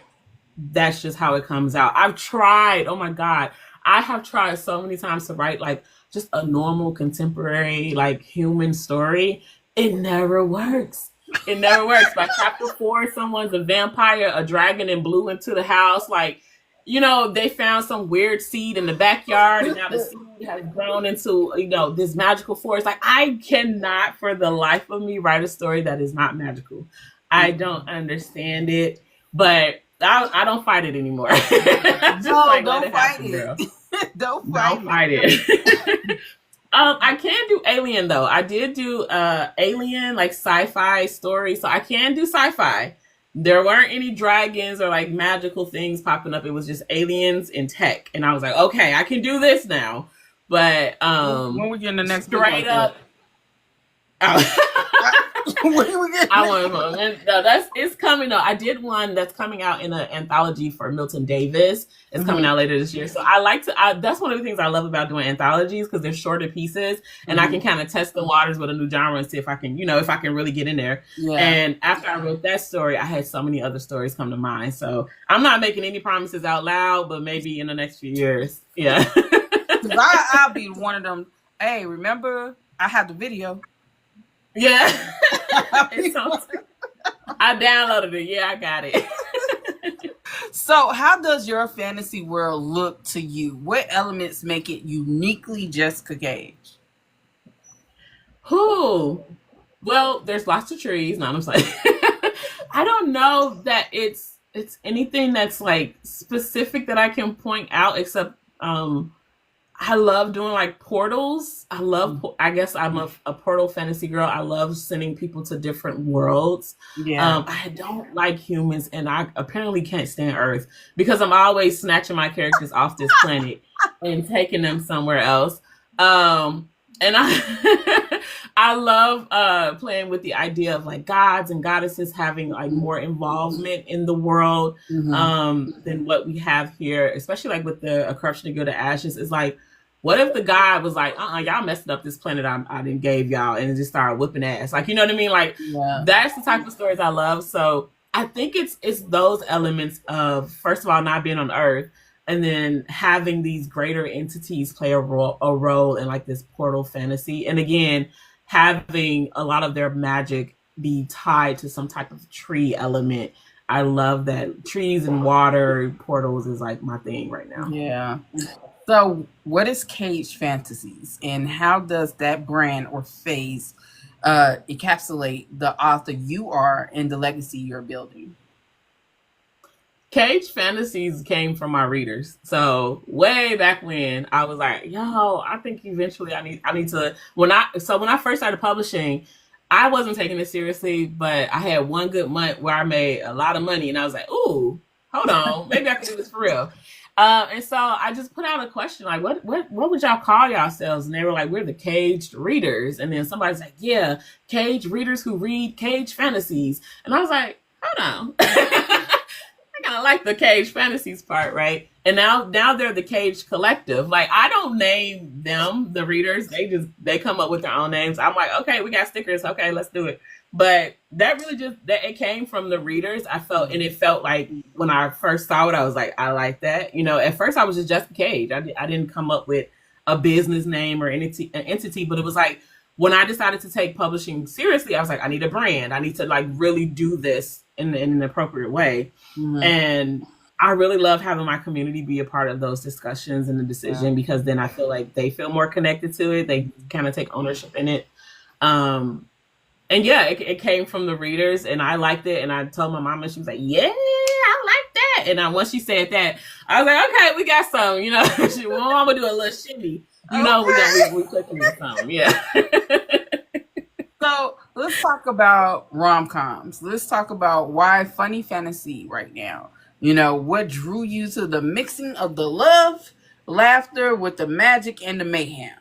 that's just how it comes out. I've tried, oh my God, I have tried so many times to write like just a normal contemporary, like human story. It never works. It never works. By chapter 4, someone's a vampire, a dragon, and blew into the house. Like, they found some weird seed in the backyard, and now the seed has grown into, this magical forest. Like, I cannot for the life of me write a story that is not magical. I don't understand it, but I don't fight it anymore. Don't fight it. Don't fight it. I can do Alien, though. I did do Alien, like sci-fi story, so I can do sci-fi. There weren't any dragons or like magical things popping up. It was just aliens in tech. And I was like, okay, I can do this now. But when we get in the next straight up. It's coming up. I did one that's coming out in an anthology for Milton Davis. It's coming out later this year. So that's one of the things I love about doing anthologies, because they're shorter pieces, and I can kind of test the waters with a new genre and see if I can, if I can really get in there. Yeah. And after I wrote that story, I had so many other stories come to mind. So I'm not making any promises out loud, but maybe in the next few years. Yeah. I'll be one of them. Hey, remember I had the video. Yeah. I downloaded it. Yeah, I got it. So how does your fantasy world look to you? What elements make it uniquely Jessica Gage? Well, there's lots of trees. No, I'm saying. I don't know that it's anything that's like specific that I can point out, except I love doing like portals. I guess I'm a portal fantasy girl. I love sending people to different worlds. Yeah. I don't like humans, and I apparently can't stand Earth, because I'm always snatching my characters off this planet and taking them somewhere else. And I love playing with the idea of like gods and goddesses having like more involvement in the world than what we have here, especially like with the A Corruption to Go to Ashes. Is like, what if the god was like, y'all messed up this planet I didn't gave y'all, and just started whipping ass? Like, you know what I mean? Like, that's the type of stories I love. So I think it's those elements of, first of all, not being on Earth, and then having these greater entities play a role in like this portal fantasy, and again having a lot of their magic be tied to some type of tree element. I love that trees and water portals is like my thing right now. Yeah. So, what is Cage Fantasies, and how does that brand or phase encapsulate the author you are and the legacy you're building? Cage Fantasies came from my readers. So way back when I was like, yo, I think eventually I need to when I first started publishing, I wasn't taking it seriously, but I had one good month where I made a lot of money and I was like, ooh, hold on, maybe I can do this for real. And so I just put out a question like, what would y'all call yourselves? And they were like, we're the caged readers. And then somebody's like, yeah, caged readers who read cage fantasies. And I was like, hold on. I kind of like the Cage Fantasies part, right? And now they're the Cage Collective. Like I don't name them the readers; they come up with their own names. I'm like, okay, we got stickers. Okay, let's do it. But that really just that it came from the readers. I felt, and it felt like when I first saw it, I was like, I like that. You know, at first I was just Jessica Cage. I didn't come up with a business name or an entity, but it was like when I decided to take publishing seriously, I was like, I need a brand. I need to like really do this in an appropriate way. Mhm. And I really love having my community be a part of those discussions and the decision, because then I feel like they feel more connected to it. They kind of take ownership in it. And yeah, it came from the readers and I liked it. And I told my mom and she was like, yeah, I like that. And once she said that, I was like, okay, we got some, you know, well, I'm going to do a little shimmy. You know, we cooking with some. Yeah. So let's talk about rom coms. Let's talk about why funny fantasy right now. You know, what drew you to the mixing of the love, laughter with the magic and the mayhem?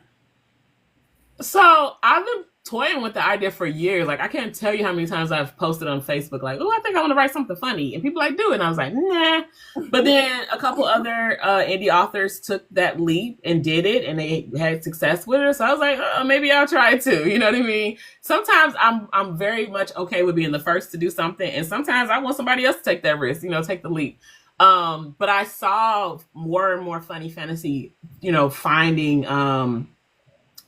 So I've been toying with the idea for years. Like I can't tell you how many times I've posted on Facebook, like, "Oh, I think I want to write something funny," and people like do it. And I was like, "Nah." But then a couple other indie authors took that leap and did it, and they had success with it. So I was like, maybe I'll try it too. You know what I mean? Sometimes I'm very much okay with being the first to do something, and sometimes I want somebody else to take that risk. You know, take the leap. But I saw more and more funny fantasy, you know, finding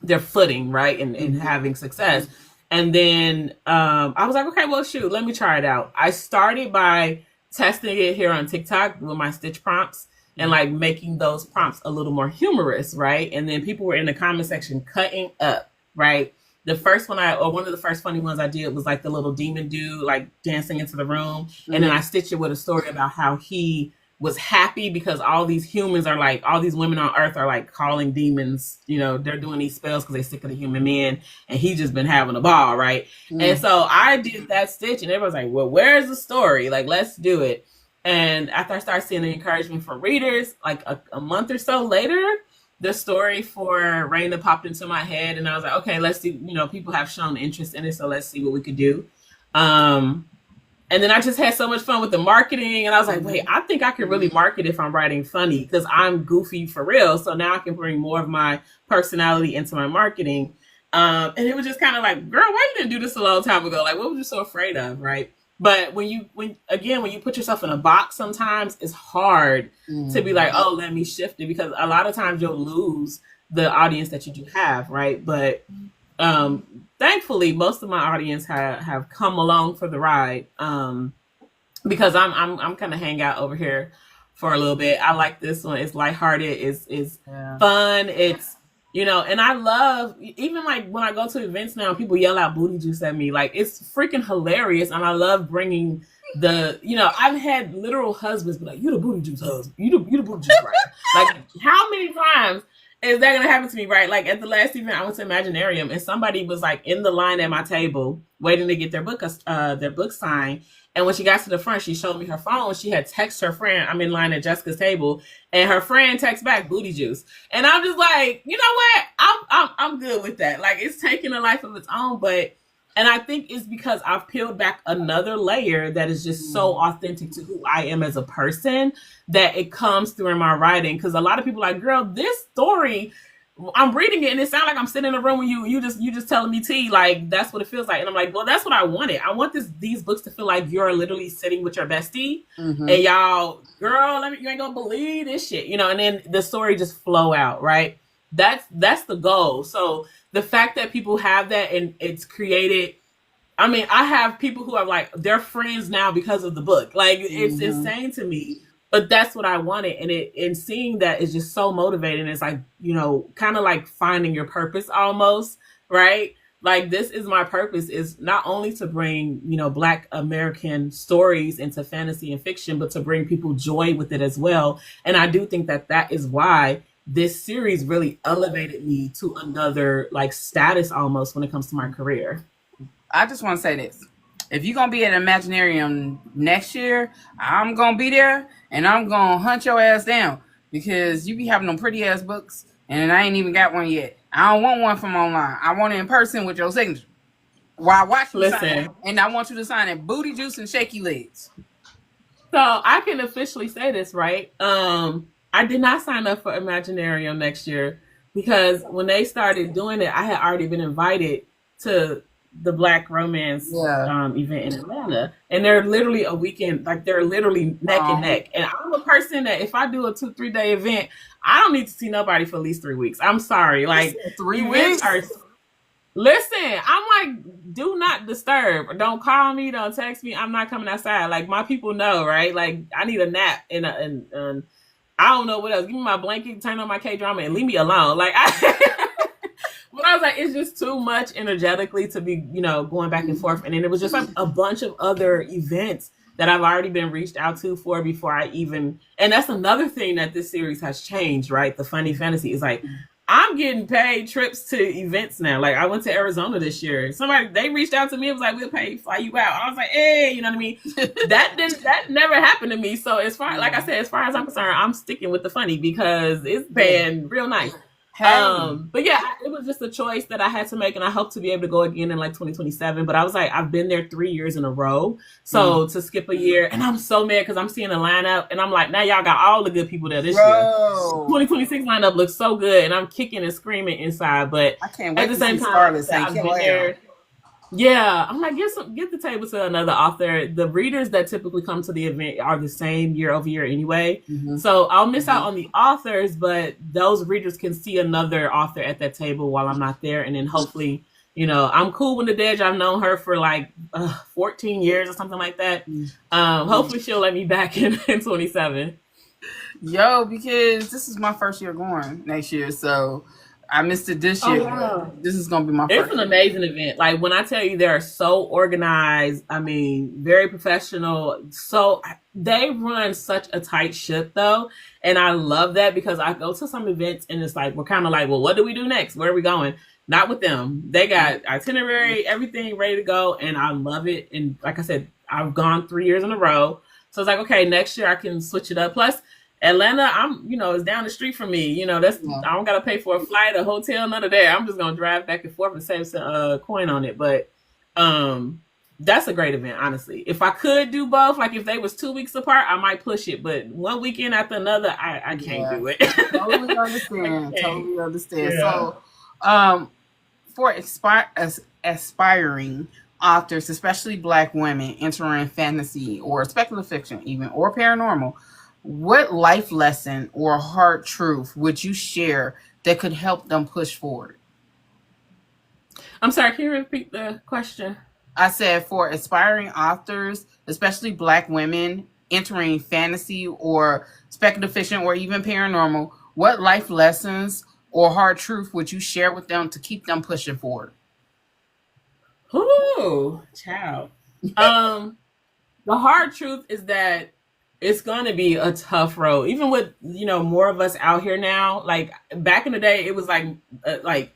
their footing, right, and having success. And then I was like, okay, well, shoot, let me try it out. I started by testing it here on TikTok with my stitch prompts and like making those prompts a little more humorous, right? And then people were in the comment section cutting up, right? The first one one of the first funny ones I did was like the little demon dude like dancing into the room. And then I stitched it with a story about how he was happy because all these humans are like, all these women on earth are like calling demons, you know, they're doing these spells because they're sick of the human men, and he's just been having a ball, right? And so I did that stitch and everyone's like, well, where's the story? Like, let's do it. And after I started seeing the encouragement from readers, like a month or so later, the story for Raina popped into my head and I was like, okay, let's see, you know, people have shown interest in it, so let's see what we could do. And then I just had so much fun with the marketing. And I was like, wait, I think I can really market if I'm writing funny because I'm goofy for real. So now I can bring more of my personality into my marketing. And it was just kind of like, girl, why you didn't do this a long time ago? Like, what were you so afraid of, right? But when you put yourself in a box, sometimes it's hard to be like, oh, let me shift it, because a lot of times you'll lose the audience that you do have, right? But thankfully, most of my audience have come along for the ride, because I'm kind of hang out over here for a little bit. I like this one. It's lighthearted. It's fun. It's, you know, and I love, even like when I go to events now, people yell out booty juice at me. Like, it's freaking hilarious. And I love bringing you know, I've had literal husbands be like, you the booty juice husband. You the booty juice writer. Like, how many times is that gonna happen to me, right? Like at the last event, I went to Imaginarium and somebody was like in the line at my table waiting to get their book signed. And when she got to the front, she showed me her phone. She had texted her friend, I'm in line at Jessica's table, and her friend texts back booty juice. And I'm just like, you know what? I'm good with that. Like, it's taking a life of its own, and I think it's because I've peeled back another layer that is just so authentic to who I am as a person that it comes through in my writing. Because a lot of people are like, girl, this story I'm reading it and it sounds like I'm sitting in a room when you just telling me tea, like that's what it feels like. And I'm like, well, that's what I wanted. I want these books to feel like you're literally sitting with your bestie and y'all, girl, you ain't gonna believe this shit, and then the story just flow out, right? That's the goal. So the fact that people have that and it's created, I mean, I have people who are like, they're friends now because of the book. Like, it's insane to me. But that's what I wanted. And seeing that is just so motivating. It's like, kind of like finding your purpose almost, right? Like, this is my purpose, is not only to bring, Black American stories into fantasy and fiction, but to bring people joy with it as well. And I do think that that is why this series really elevated me to another like status almost when it comes to my career. I just want to say this. If you're going to be at Imaginarium next year, I'm going to be there and I'm going to hunt your ass down because you be having them pretty ass books and I ain't even got one yet. I don't want one from online. I want it in person with your signature. While I watch you sign it, and I want you to sign it booty juice and shaky legs. So I can officially say this, right? I did not sign up for Imaginarium next year because when they started doing it, I had already been invited to the Black Romance event in Atlanta, and they're literally a weekend, like they're literally neck and neck. And I'm a person that if I do a 2-3 day event, I don't need to see nobody for at least 3 weeks. I'm sorry, like 3 weeks. Listen, I'm like, do not disturb. Don't call me. Don't text me. I'm not coming outside. Like my people know, right? Like I need a nap and I don't know what else. Give me my blanket, turn on my K-drama, and leave me alone. Like but I was like, it's just too much energetically to be, going back and forth. And then it was just like a bunch of other events that I've already been reached out to for before I even, and that's another thing that this series has changed, right? The funny fantasy is like, I'm getting paid trips to events now. Like I went to Arizona this year. They reached out to me. It was like, we'll fly you out. I was like, hey, you know what I mean? that never happened to me. So as far as I'm concerned, I'm sticking with the funny because it's been real nice. But yeah, it was just a choice that I had to make, and I hope to be able to go again in like 2027. But I was like, I've been there 3 years in a row, so to skip a year, and I'm so mad because I'm seeing a lineup, and I'm like, now y'all got all the good people there this year. 2026 lineup looks so good, and I'm kicking and screaming inside. But I can't wait at the to same see time, Scarlett I've been there. Yeah, I'm like, get the table to another author. The readers that typically come to the event are the same year over year anyway. So I'll miss out on the authors, but those readers can see another author at that table while I'm not there. And then hopefully, I'm cool with Nadege. I've known her for like 14 years or something like that. Hopefully she'll let me back in 27. Yo, because this is my first year going next year, so I missed it this year. Wow. This is going to be my first. It's an amazing event. Like when I tell you they're so organized, I mean, very professional. So they run such a tight ship though. And I love that because I go to some events and it's like, we're kind of like, well, what do we do next? Where are we going? Not with them. They got itinerary, everything ready to go. And I love it. And like I said, I've gone 3 years in a row. So it's like, okay, next year I can switch it up. Plus, Atlanta, it's down the street from me. I don't gotta pay for a flight, a hotel, none of that. I'm just gonna drive back and forth and save some coin on it. But that's a great event, honestly. If I could do both, like if they was 2 weeks apart, I might push it. But one weekend after another, I can't do it. Totally understand. Totally understand. Yeah. So, for aspiring authors, especially Black women entering fantasy or speculative fiction, even or paranormal, what life lesson or hard truth would you share that could help them push forward? I'm sorry, can you repeat the question? I said for aspiring authors, especially Black women entering fantasy or speculative fiction or even paranormal, what life lessons or hard truth would you share with them to keep them pushing forward? Ooh, child. The hard truth is that it's going to be a tough road, even with more of us out here now. Like back in the day, it was like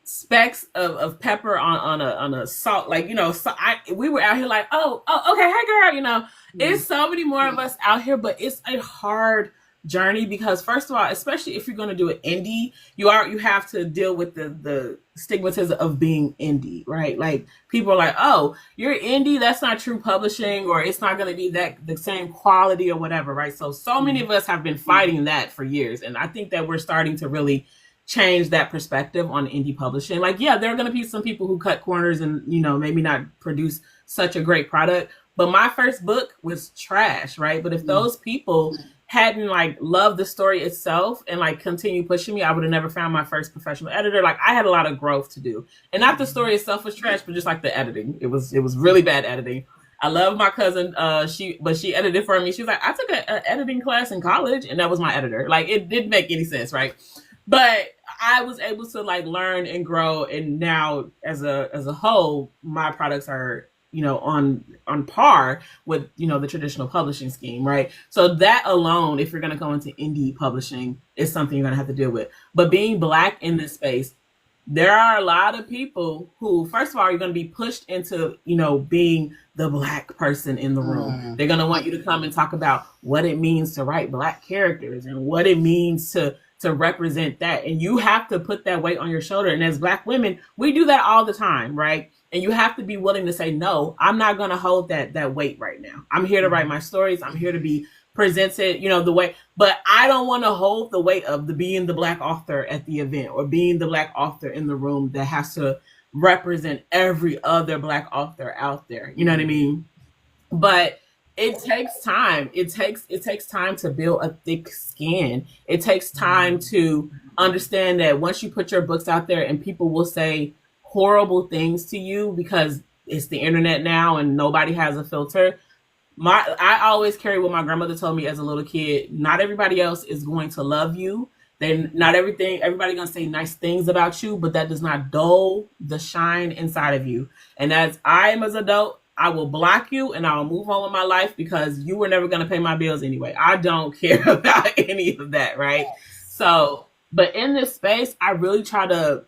specks of pepper on a salt. Like we were out here like oh okay, hey girl. It's so many more of us out here, but it's a hard journey because first of all, especially if you're going to do an indie, you have to deal with the stigmatism of being indie, right? Like people are like, oh, you're indie, that's not true publishing, or it's not going to be the same quality or whatever, right? So many of us have been fighting that for years, and I think that we're starting to really change that perspective on indie publishing. Like, yeah, there are going to be some people who cut corners and, maybe not produce such a great product. But my first book was trash, right? But if those people hadn't like loved the story itself and like continue pushing me, I would have never found my first professional editor. Like, I had a lot of growth to do. And not the story itself was trash, but just like the editing. It was really bad editing. I love my cousin. She edited for me. She was like, I took an editing class in college, and that was my editor. Like, it didn't make any sense, right? But I was able to like learn and grow, and now as a whole, my products are on par with the traditional publishing scheme, right? So that alone, if you're going to go into indie publishing, is something you're going to have to deal with. But being Black in this space, there are a lot of people who, first of all, you're going to be pushed into, being the Black person in the room. They're going to want you to come and talk about what it means to write Black characters and what it means to represent that. And you have to put that weight on your shoulder. And as Black women, we do that all the time, right? And you have to be willing to say, no, I'm not going to hold that weight right now. I'm here to write my stories. I'm here to be presented, the way, but I don't want to hold the weight of being the Black author at the event or being the Black author in the room that has to represent every other Black author out there. You know what I mean? But it takes time. It takes time to build a thick skin. It takes time to understand that once you put your books out there and people will say horrible things to you because it's the internet now and nobody has a filter. I always carry what my grandmother told me as a little kid. Not everybody else is going to love you. Everybody gonna say nice things about you, but that does not dull the shine inside of you. And as I am as an adult, I will block you and I will move on with my life because you were never gonna pay my bills anyway. I don't care about any of that, right? So, but in this space, I really try to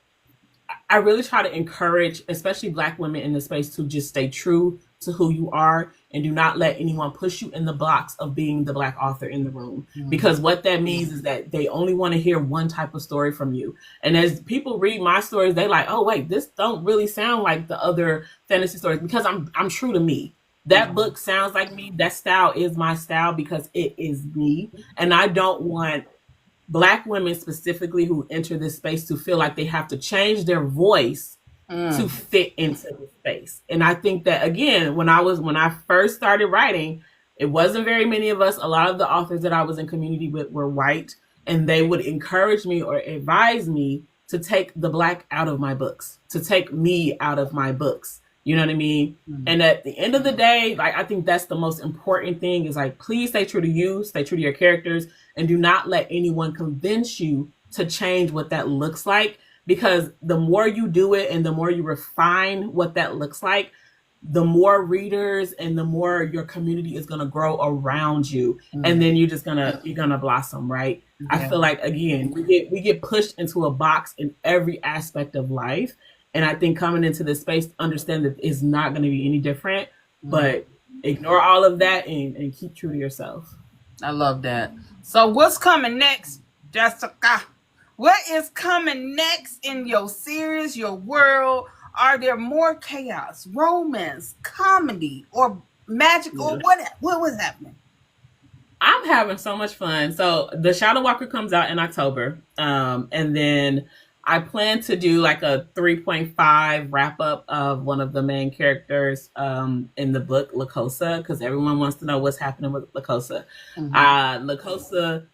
encourage, especially Black women in this space, to just stay true to who you are and do not let anyone push you in the box of being the Black author in the room. Because what that means is that they only want to hear one type of story from you. And as people read my stories, they like, oh wait, this don't really sound like the other fantasy stories because I'm true to me. That book sounds like me. That style is my style because it is me. And I don't want Black women specifically who enter this space to feel like they have to change their voice to fit into the space. And I think that, again, when I first started writing, it wasn't very many of us. A lot of the authors that I was in community with were white, and they would encourage me or advise me to take the Black out of my books, to take me out of my books. You know what I mean? And at the end of the day, like, I think that's the most important thing is like, please stay true to you, stay true to your characters, and do not let anyone convince you to change what that looks like. Because the more you do it and the more you refine what that looks like, the more readers and the more your community is going to grow around you. And then you're going to blossom, right? Yeah. I feel like, again, we get pushed into a box in every aspect of life. And I think coming into this space, understand that it's not going to be any different, but ignore all of that and keep true to yourself. I love that. So what's coming next, Jessica? What is coming next in your series, your world? Are there more chaos, romance, comedy, or magic, or what was happening? I'm having so much fun. So the Shadow Walker comes out in October. And then I plan to do like a 3.5 wrap up of one of the main characters in the book, Lakosa, because everyone wants to know what's happening with Lakosa. Lakosa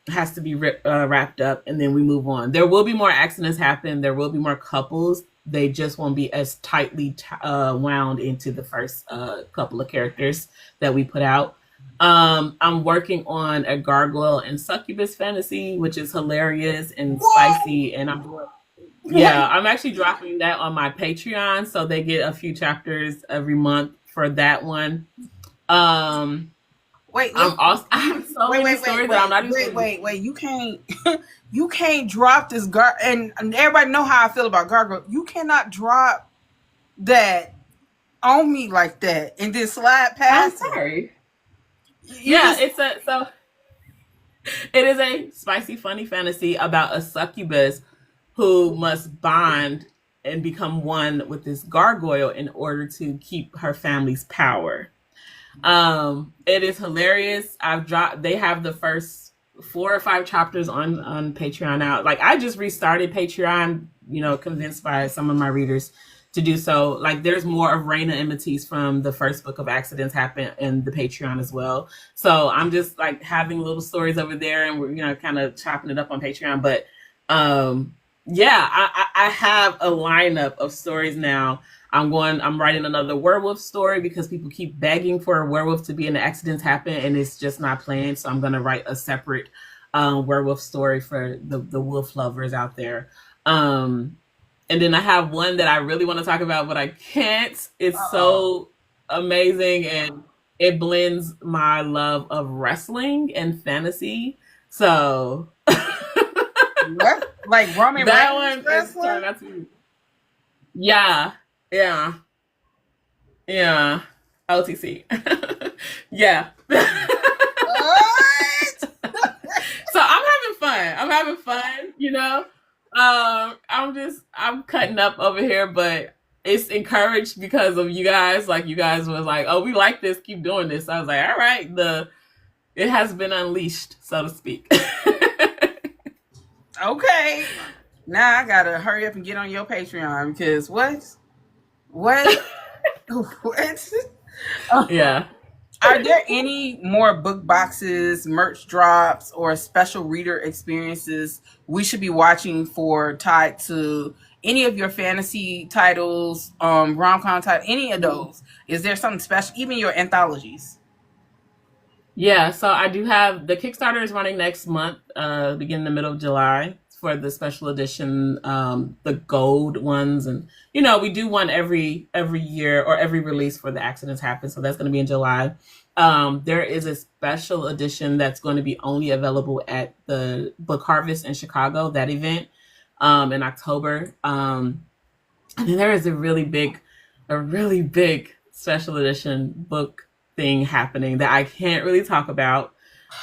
has to be wrapped up, and then we move on. There will be more accidents happen. There will be more couples. They just won't be as tightly wound into the first couple of characters that we put out. I'm working on a gargoyle and succubus fantasy, which is hilarious and spicy. And I'm actually dropping that on my Patreon, so they get a few chapters every month for that one. I have so many stories that I'm not even. Wait! You can't drop this and everybody know how I feel about gargoyle. You cannot drop that on me like that and then slide past. I'm sorry. It is a spicy, funny fantasy about a succubus who must bond and become one with this gargoyle in order to keep her family's power. It is hilarious. They have the first 4 or 5 chapters on Patreon now. Like I just restarted Patreon, convinced by some of my readers to do so. Like there's more of Raina and Matisse from the first book of Accidents Happen in the Patreon as well. So I'm just like having little stories over there, and we're kind of chopping it up on Patreon. But yeah, I have a lineup of stories now. I'm writing another werewolf story because people keep begging for a werewolf to be in the Accidents Happen, and it's just not planned. So I'm going to write a separate werewolf story for the wolf lovers out there. And then I have one that I really want to talk about, but I can't. It's so amazing, and it blends my love of wrestling and fantasy. So What? Like Roman that Reigns one is turned out to be, yeah, yeah, yeah. OTC. Yeah. What? So I'm having fun. I'm cutting up over here, but it's encouraged because of you guys. Like you guys was like, oh, we like this, keep doing this. So I was like, all right, it has been unleashed, so to speak. Okay. Now I gotta hurry up and get on your Patreon because what? What? Yeah. Are there any more book boxes, merch drops, or special reader experiences we should be watching for tied to any of your fantasy titles, rom-com title, any of those? Is there something special? Even your anthologies? Yeah, so I do have the Kickstarter is running next month, beginning the middle of July for the special edition, the gold ones, and we do one every year or every release for the Accidents Happen. So that's going to be in July. There is a special edition that's going to be only available at the Book Harvest in Chicago. That event in October, and then there is a really big special edition book thing happening that I can't really talk about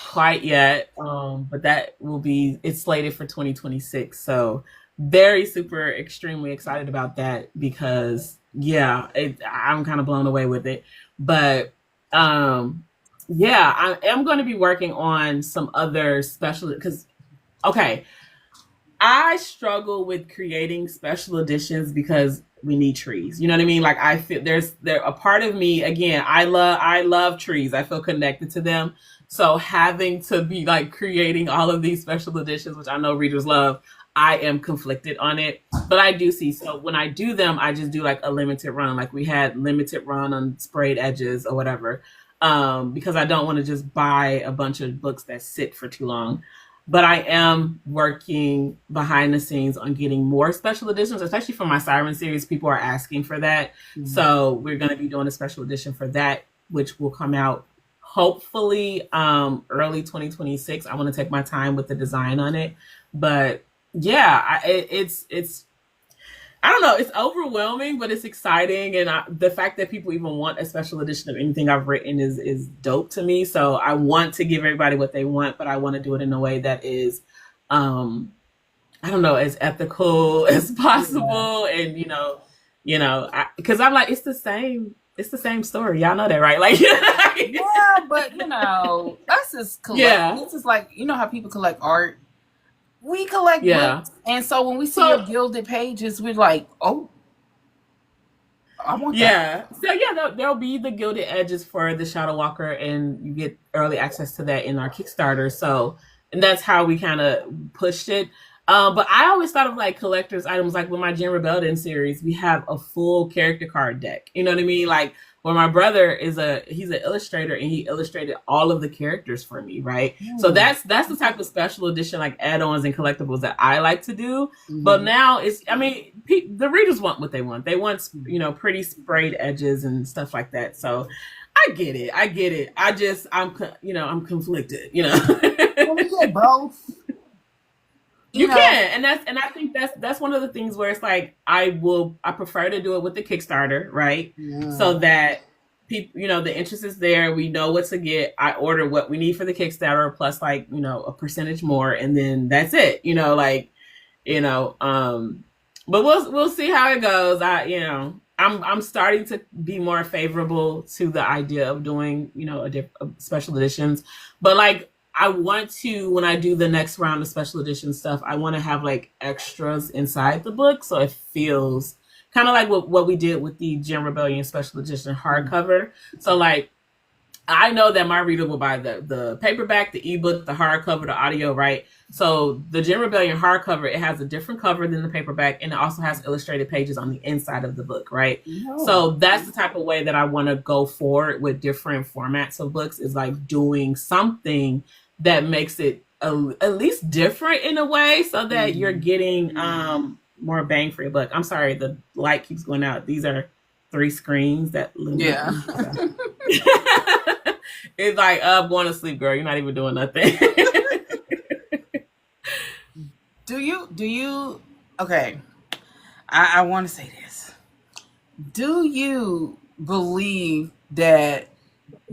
quite yet. But it's slated for 2026. So very super extremely excited about that because I'm kind of blown away with it. But yeah, I am going to be working on some other special because okay, I struggle with creating special editions because we need trees. You know what I mean? Like I feel there a part of me again. I love trees. I feel connected to them. So having to be like creating all of these special editions, which I know readers love, I am conflicted on it. But I do see. So when I do them, I just do like a limited run. Like we had limited run on sprayed edges or whatever, because I don't want to just buy a bunch of books that sit for too long. But I am working behind the scenes on getting more special editions, especially for my Siren series. People are asking for that. Mm-hmm. So we're going to be doing a special edition for that, which will come out hopefully early 2026. I want to take my time with the design on it. But yeah, it's I don't know. It's overwhelming, but it's exciting. And the fact that people even want a special edition of anything I've written is dope to me. So I want to give everybody what they want, but I want to do it in a way that is, I don't know, as ethical as possible. Yeah. And, because I'm like, it's the same story. Y'all know that, right? Like, yeah, but us as collectors, this is like, how people collect art. We collect books, and so when we see your gilded pages, we're like, "Oh, I want that." So there'll be the gilded edges for the Shadow Walker, and you get early access to that in our Kickstarter. So, and that's how we kind of pushed it. But I always thought of like collector's items, like with my Jen Rebellion series, we have a full character card deck. You know what I mean? Like, well, my brother he's an illustrator, and he illustrated all of the characters for me, right? Mm. So that's the type of special edition, like add-ons and collectibles that I like to do. Mm-hmm. But now the readers want what they want. They want, pretty sprayed edges and stuff like that. So I get it. I'm conflicted, Well, we get both. You can, and I think that's one of the things where it's like I prefer to do it with the Kickstarter, right? Yeah. So that people, the interest is there. We know what to get. I order what we need for the Kickstarter plus like a percentage more, and then that's it. But we'll see how it goes. I'm starting to be more favorable to the idea of doing special editions, but like I want to, when I do the next round of special edition stuff, I want to have like extras inside the book, so it feels kind of like what we did with the Gem Rebellion special edition hardcover. So like, I know that my reader will buy the paperback, the ebook, the hardcover, the audio, right? So the Gem Rebellion hardcover, it has a different cover than the paperback, and it also has illustrated pages on the inside of the book, right? No. So that's the type of way that I want to go forward with different formats of books, is like doing something that makes it at least different in a way, so that you're getting more bang for your buck. I'm sorry, the light keeps going out. These are 3 screens that Yeah. It's like, going to sleep, girl. You're not even doing nothing. Do you okay, I want to say this. Do you believe that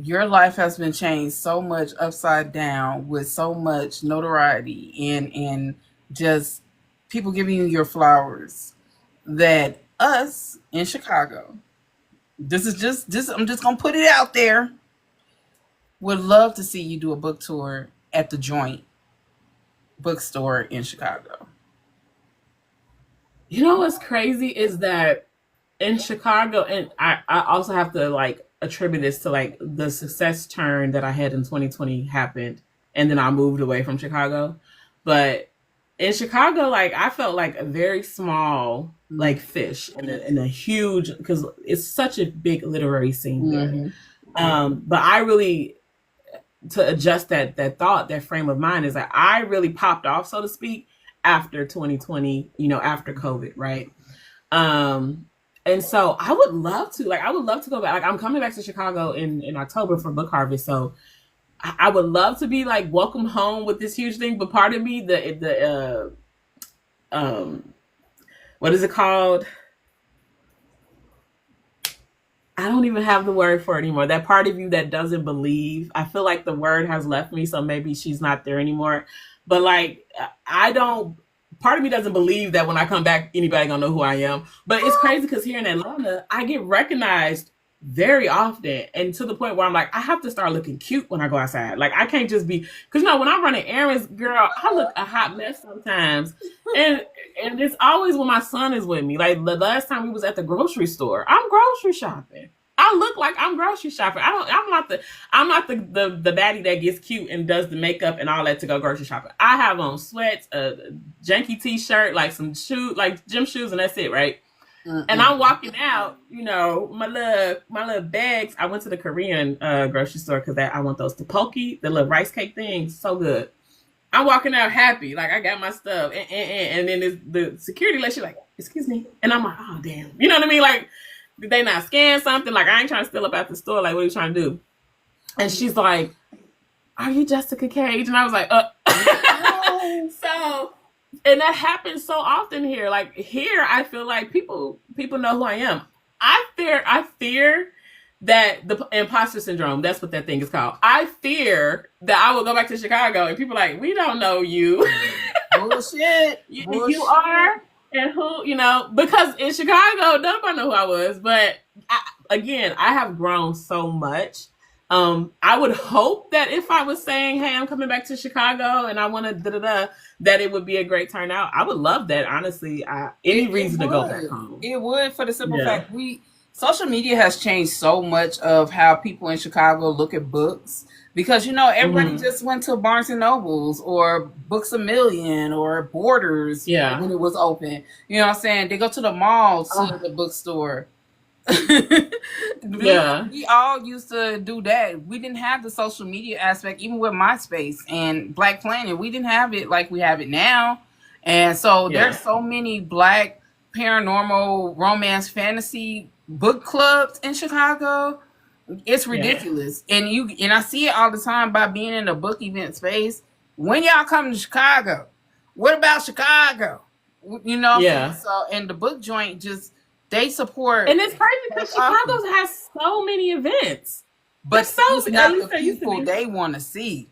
your life has been changed so much upside down with so much notoriety and just people giving you your flowers, that us in Chicago, this is just I'm just gonna put it out there, would love to see you do a book tour at the Joint bookstore in Chicago? You know what's crazy is that in Chicago, and I also have to like attribute this to like the success turn that I had in 2020 happened, and then I moved away from Chicago. But in Chicago, like I felt like a very small like fish in a huge, because it's such a big literary scene there. But I really, to adjust that thought, that frame of mind, is that I really popped off, so to speak, after 2020, after COVID, right? And so I would love to go back. Like I'm coming back to Chicago in October for Book Harvest. So I would love to be like welcome home with this huge thing. But part of me, what is it called? I don't even have the word for it anymore. That part of you that doesn't believe, I feel like the word has left me, so maybe she's not there anymore. But like, part of me doesn't believe that when I come back, anybody gonna know who I am. But it's crazy because here in Atlanta, I get recognized very often, and to the point where I'm like, I have to start looking cute when I go outside. Like I can't just be, because when I'm running errands, girl, I look a hot mess sometimes, and it's always when my son is with me. Like the last time we was at the grocery store, I'm grocery shopping. I look like I'm grocery shopping. I'm not the baddie that gets cute and does the makeup and all that to go grocery shopping. I have on sweats, a janky t-shirt, like some shoes, like gym shoes, and that's it, right? And I'm walking out, my little bags. I went to the Korean grocery store because I want those tteokbokki, the little rice cake things, so good. I'm walking out happy, like I got my stuff, and then the security lady, she's like, "Excuse me," and I'm like, "Oh damn," you know what I mean? Like, did they not scan something? Like I ain't trying to steal up at the store. Like, what are you trying to do? And she's like, "Are you Jessica Cage?" And I was like, So, and that happens so often here. Like here, I feel like people know who I am. I fear that the imposter syndrome, that's what that thing is called. I fear that I will go back to Chicago and people are like, we don't know you. Bullshit. You are, and who, because in Chicago, nobody know who I was. But I have grown so much. I would hope that if I was saying, hey, I'm coming back to Chicago and I want to that it would be a great turnout. I would love that, honestly. Any reason to go back home. It would, for the simple fact social media has changed so much of how people in Chicago look at books, because everybody just went to Barnes and Nobles or Books a Million or Borders when it was open. You know what I'm saying? They go to the mall to the bookstore. We all used to do that. We didn't have the social media aspect, even with MySpace and Black Planet. We didn't have it like we have it now. And so there's so many Black paranormal romance fantasy book clubs in Chicago. It's ridiculous. And I see it all the time by being in a book event space. When y'all come to Chicago, what about Chicago? So, and the book joint they support. And it's crazy because Chicago has so many events. But it's not the people they want to see.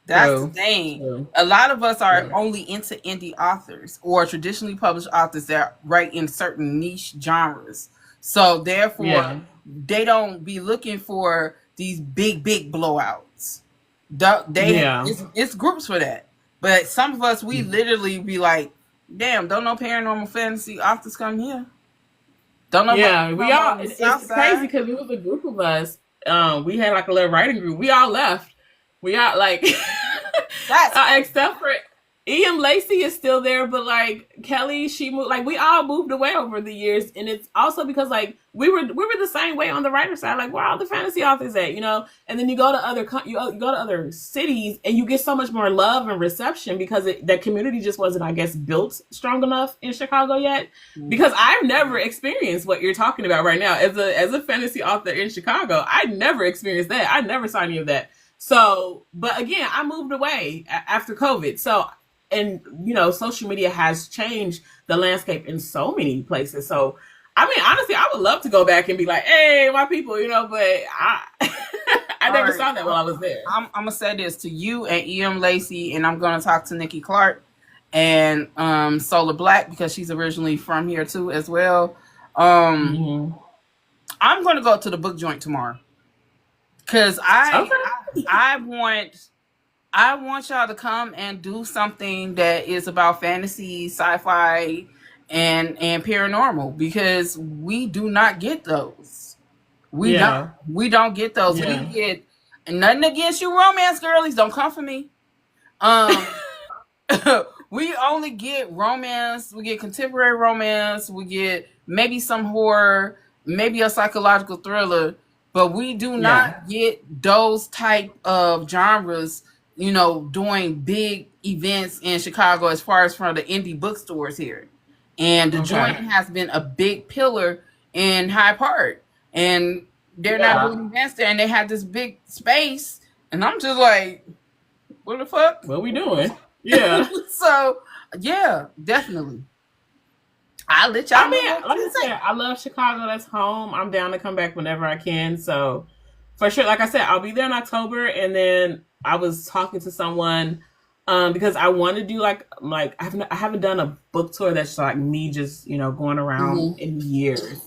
That's the thing. True. A lot of us are only into indie authors or traditionally published authors that write in certain niche genres. So therefore, they don't be looking for these big blowouts. Yeah. It's groups for that. But some of us, we literally be like, damn, don't no paranormal fantasy authors come here. Don't nobody Yeah, we come all. on the south It's crazy side. because it was a group of us. We had like a little writing group. We all left. We all like, That's except for E.M. Lacey is still there, but like Kelly, she moved. Like we all moved away over the years, and it's also because like we were the same way on the writer side. Like where all the fantasy authors at, you know? And then you go to you go to other cities, and you get so much more love and reception because that community just wasn't, I guess, built strong enough in Chicago yet. Because I've never experienced what you're talking about right now as a fantasy author in Chicago. I never experienced that. I never saw any of that. So, but again, I moved away after COVID. So, and you know, social media has changed the landscape in so many places. So, I mean, honestly, I would love to go back and be like, "Hey, my people," you know. But I, I all never right. saw that while I was there. I'm gonna say this to you and E.M. Lacey, and I'm gonna talk to Nikki Clark and Solar Black because she's originally from here too as well. Um, Mm-hmm. I'm gonna go to the book joint tomorrow because Okay. I want y'all to come and do something that is about fantasy, sci-fi, and paranormal because we do not get those. Yeah. We don't get those. We Yeah. get nothing against you, romance girlies. Don't come for me. Um, we only get romance. We get contemporary romance. We get maybe some horror, maybe a psychological thriller, but we do Yeah. not get those type of genres. You know, doing big events in Chicago as far as from the indie bookstores here, and the Okay. joint has been a big pillar in Hyde Park, and they're not Yeah. doing events there, and they have this big space, and I'm just like, what the fuck? What we doing? Yeah. So yeah, definitely. I'll let y'all I know mean, what like to I said, say. I love Chicago. That's home. I'm down to come back whenever I can. So, for sure, like I said, I'll be there in October. And then I was talking to someone because I want to do like I haven't done a book tour that's like me just going around Mm-hmm. in years.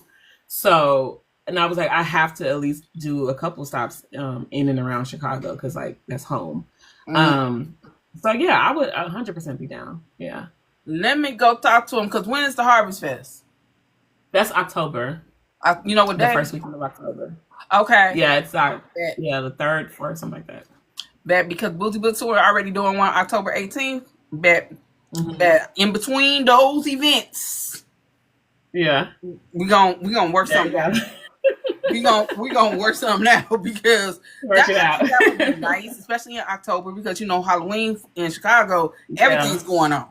So, and I was like, I have to at least do a couple stops in and around Chicago because like that's home. Mm-hmm. Um, so yeah, I would 100% be down. Yeah, Let me go talk to him because when is the Harvest Fest? that's October. You know what The day? first weekend of October. Okay. Yeah, it's Bet. yeah, the third, fourth, something like that. Bet because Booty Book Tour already doing one October 18th. Bet Hmm. that in between those events, Yeah, we gonna work there you something go. out. We gonna work something out because Work it out. that would be nice, especially in October because Halloween in Chicago, Yeah, everything's going on.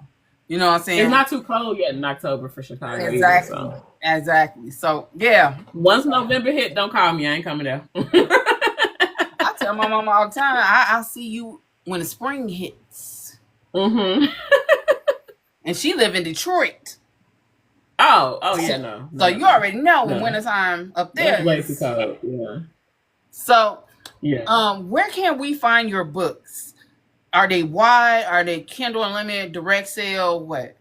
You know what I'm it's saying? not too cold yet in October for Chicago either. Exactly. So Exactly. So yeah, once November hit, don't call me. I ain't coming there. I tell my mama all the time, I'll see you when the spring hits. Hmm. And she live in Detroit. Oh yeah, no, So no, you no, already know when no. wintertime up That's there way too is. cold. Yeah, So yeah. where can we find your books? Are they wide? Are they Kindle Unlimited, direct sale? What?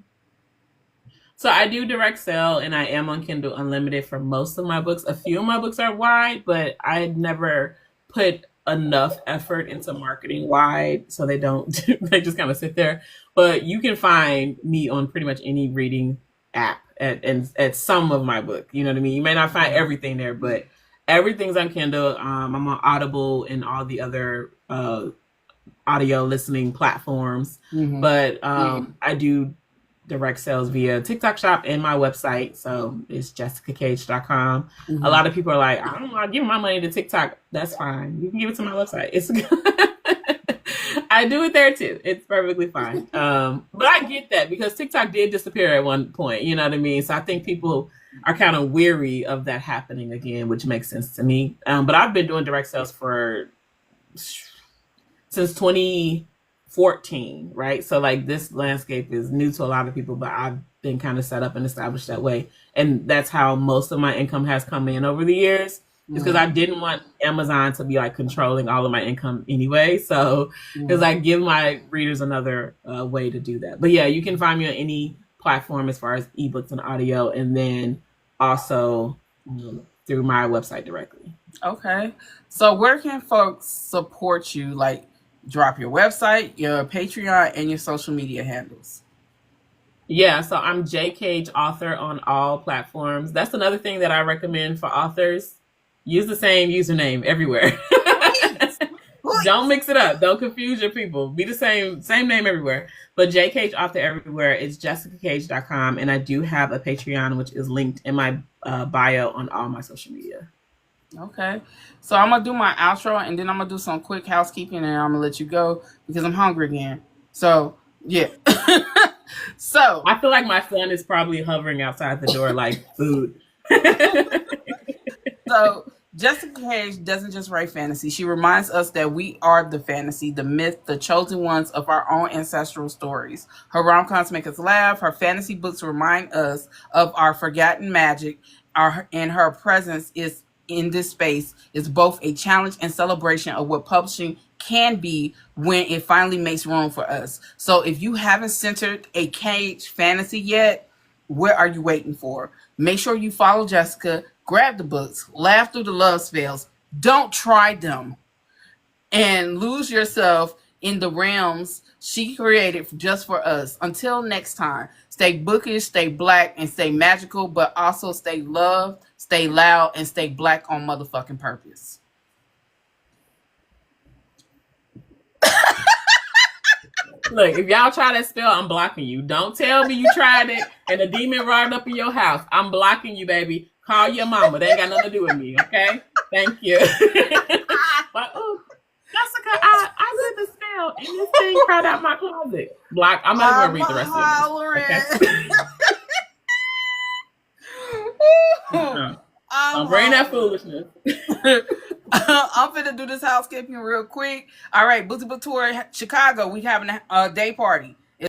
So I do direct sell, and I am on Kindle Unlimited for most of my books. A few of my books are wide, but I never put enough effort into marketing wide, so they don't. They just kind of sit there. But you can find me on pretty much any reading app at some of my book. You know what I mean? You may not find everything there, but everything's on Kindle. I'm on Audible and all the other audio listening platforms. Mm-hmm. But I do direct sales via TikTok shop and my website. So it's jessicacage.com. A lot of people are like, I don't want to give my money to TikTok. That's fine. You can give it to my website. It's I do it there too. It's perfectly fine. But I get that because TikTok did disappear at one point. You know what I mean? So I think people are kind of weary of that happening again, which makes sense to me. But I've been doing direct sales for since 2014, right? So like this landscape is new to a lot of people, but I've been kind of set up and established that way. And that's how most of my income has come in over the years. It's because I didn't want Amazon to be like controlling all of my income anyway. So because I give my readers another way to do that. But yeah, you can find me on any platform as far as ebooks and audio, and then also through my website directly. Okay. So where can folks support you? Like Drop your website, your Patreon, and your social media handles. Yeah, so I'm J Cage author on all platforms. That's another thing that I recommend for authors. Use the same username everywhere. Please, Don't please. mix it up. Don't confuse your people. Be the same name everywhere. But J Cage author everywhere. It's jessicacage.com, and I do have a Patreon which is linked in my bio on all my social media. Okay. So I'm gonna do my outro and then I'm gonna do some quick housekeeping and I'm gonna let you go because I'm hungry again. So yeah. So I feel like my son is probably hovering outside the door like food. so Jessica Cage doesn't just write fantasy. She reminds us that we are the fantasy, the myth, the chosen ones of our own ancestral stories. Her rom-coms make us laugh. Her fantasy books remind us of our forgotten magic. And her presence is in this space is both a challenge and celebration of what publishing can be when it finally makes room for us. So if you haven't centered a Cage fantasy yet, what are you waiting for? Make sure you follow Jessica, grab the books, laugh through the love spells, don't try them, and lose yourself in the realms she created just for us. Until next time, stay bookish, stay black, and stay magical, but also stay loved, stay loud, and stay black on motherfucking purpose. Look, if y'all try that spell, I'm blocking you. Don't tell me you tried it and a demon roared up in your house. I'm blocking you, baby. Call your mama. They ain't got nothing to do with me, okay? Thank you. But, oh, Jessica, I did the spell and this thing crawled out my closet. Block. I'm not even going to read the rest of it. Okay? Don't bring that foolishness. I'm finna do this housekeeping real quick. All right, Boozy Book Tour Chicago. We having a day party.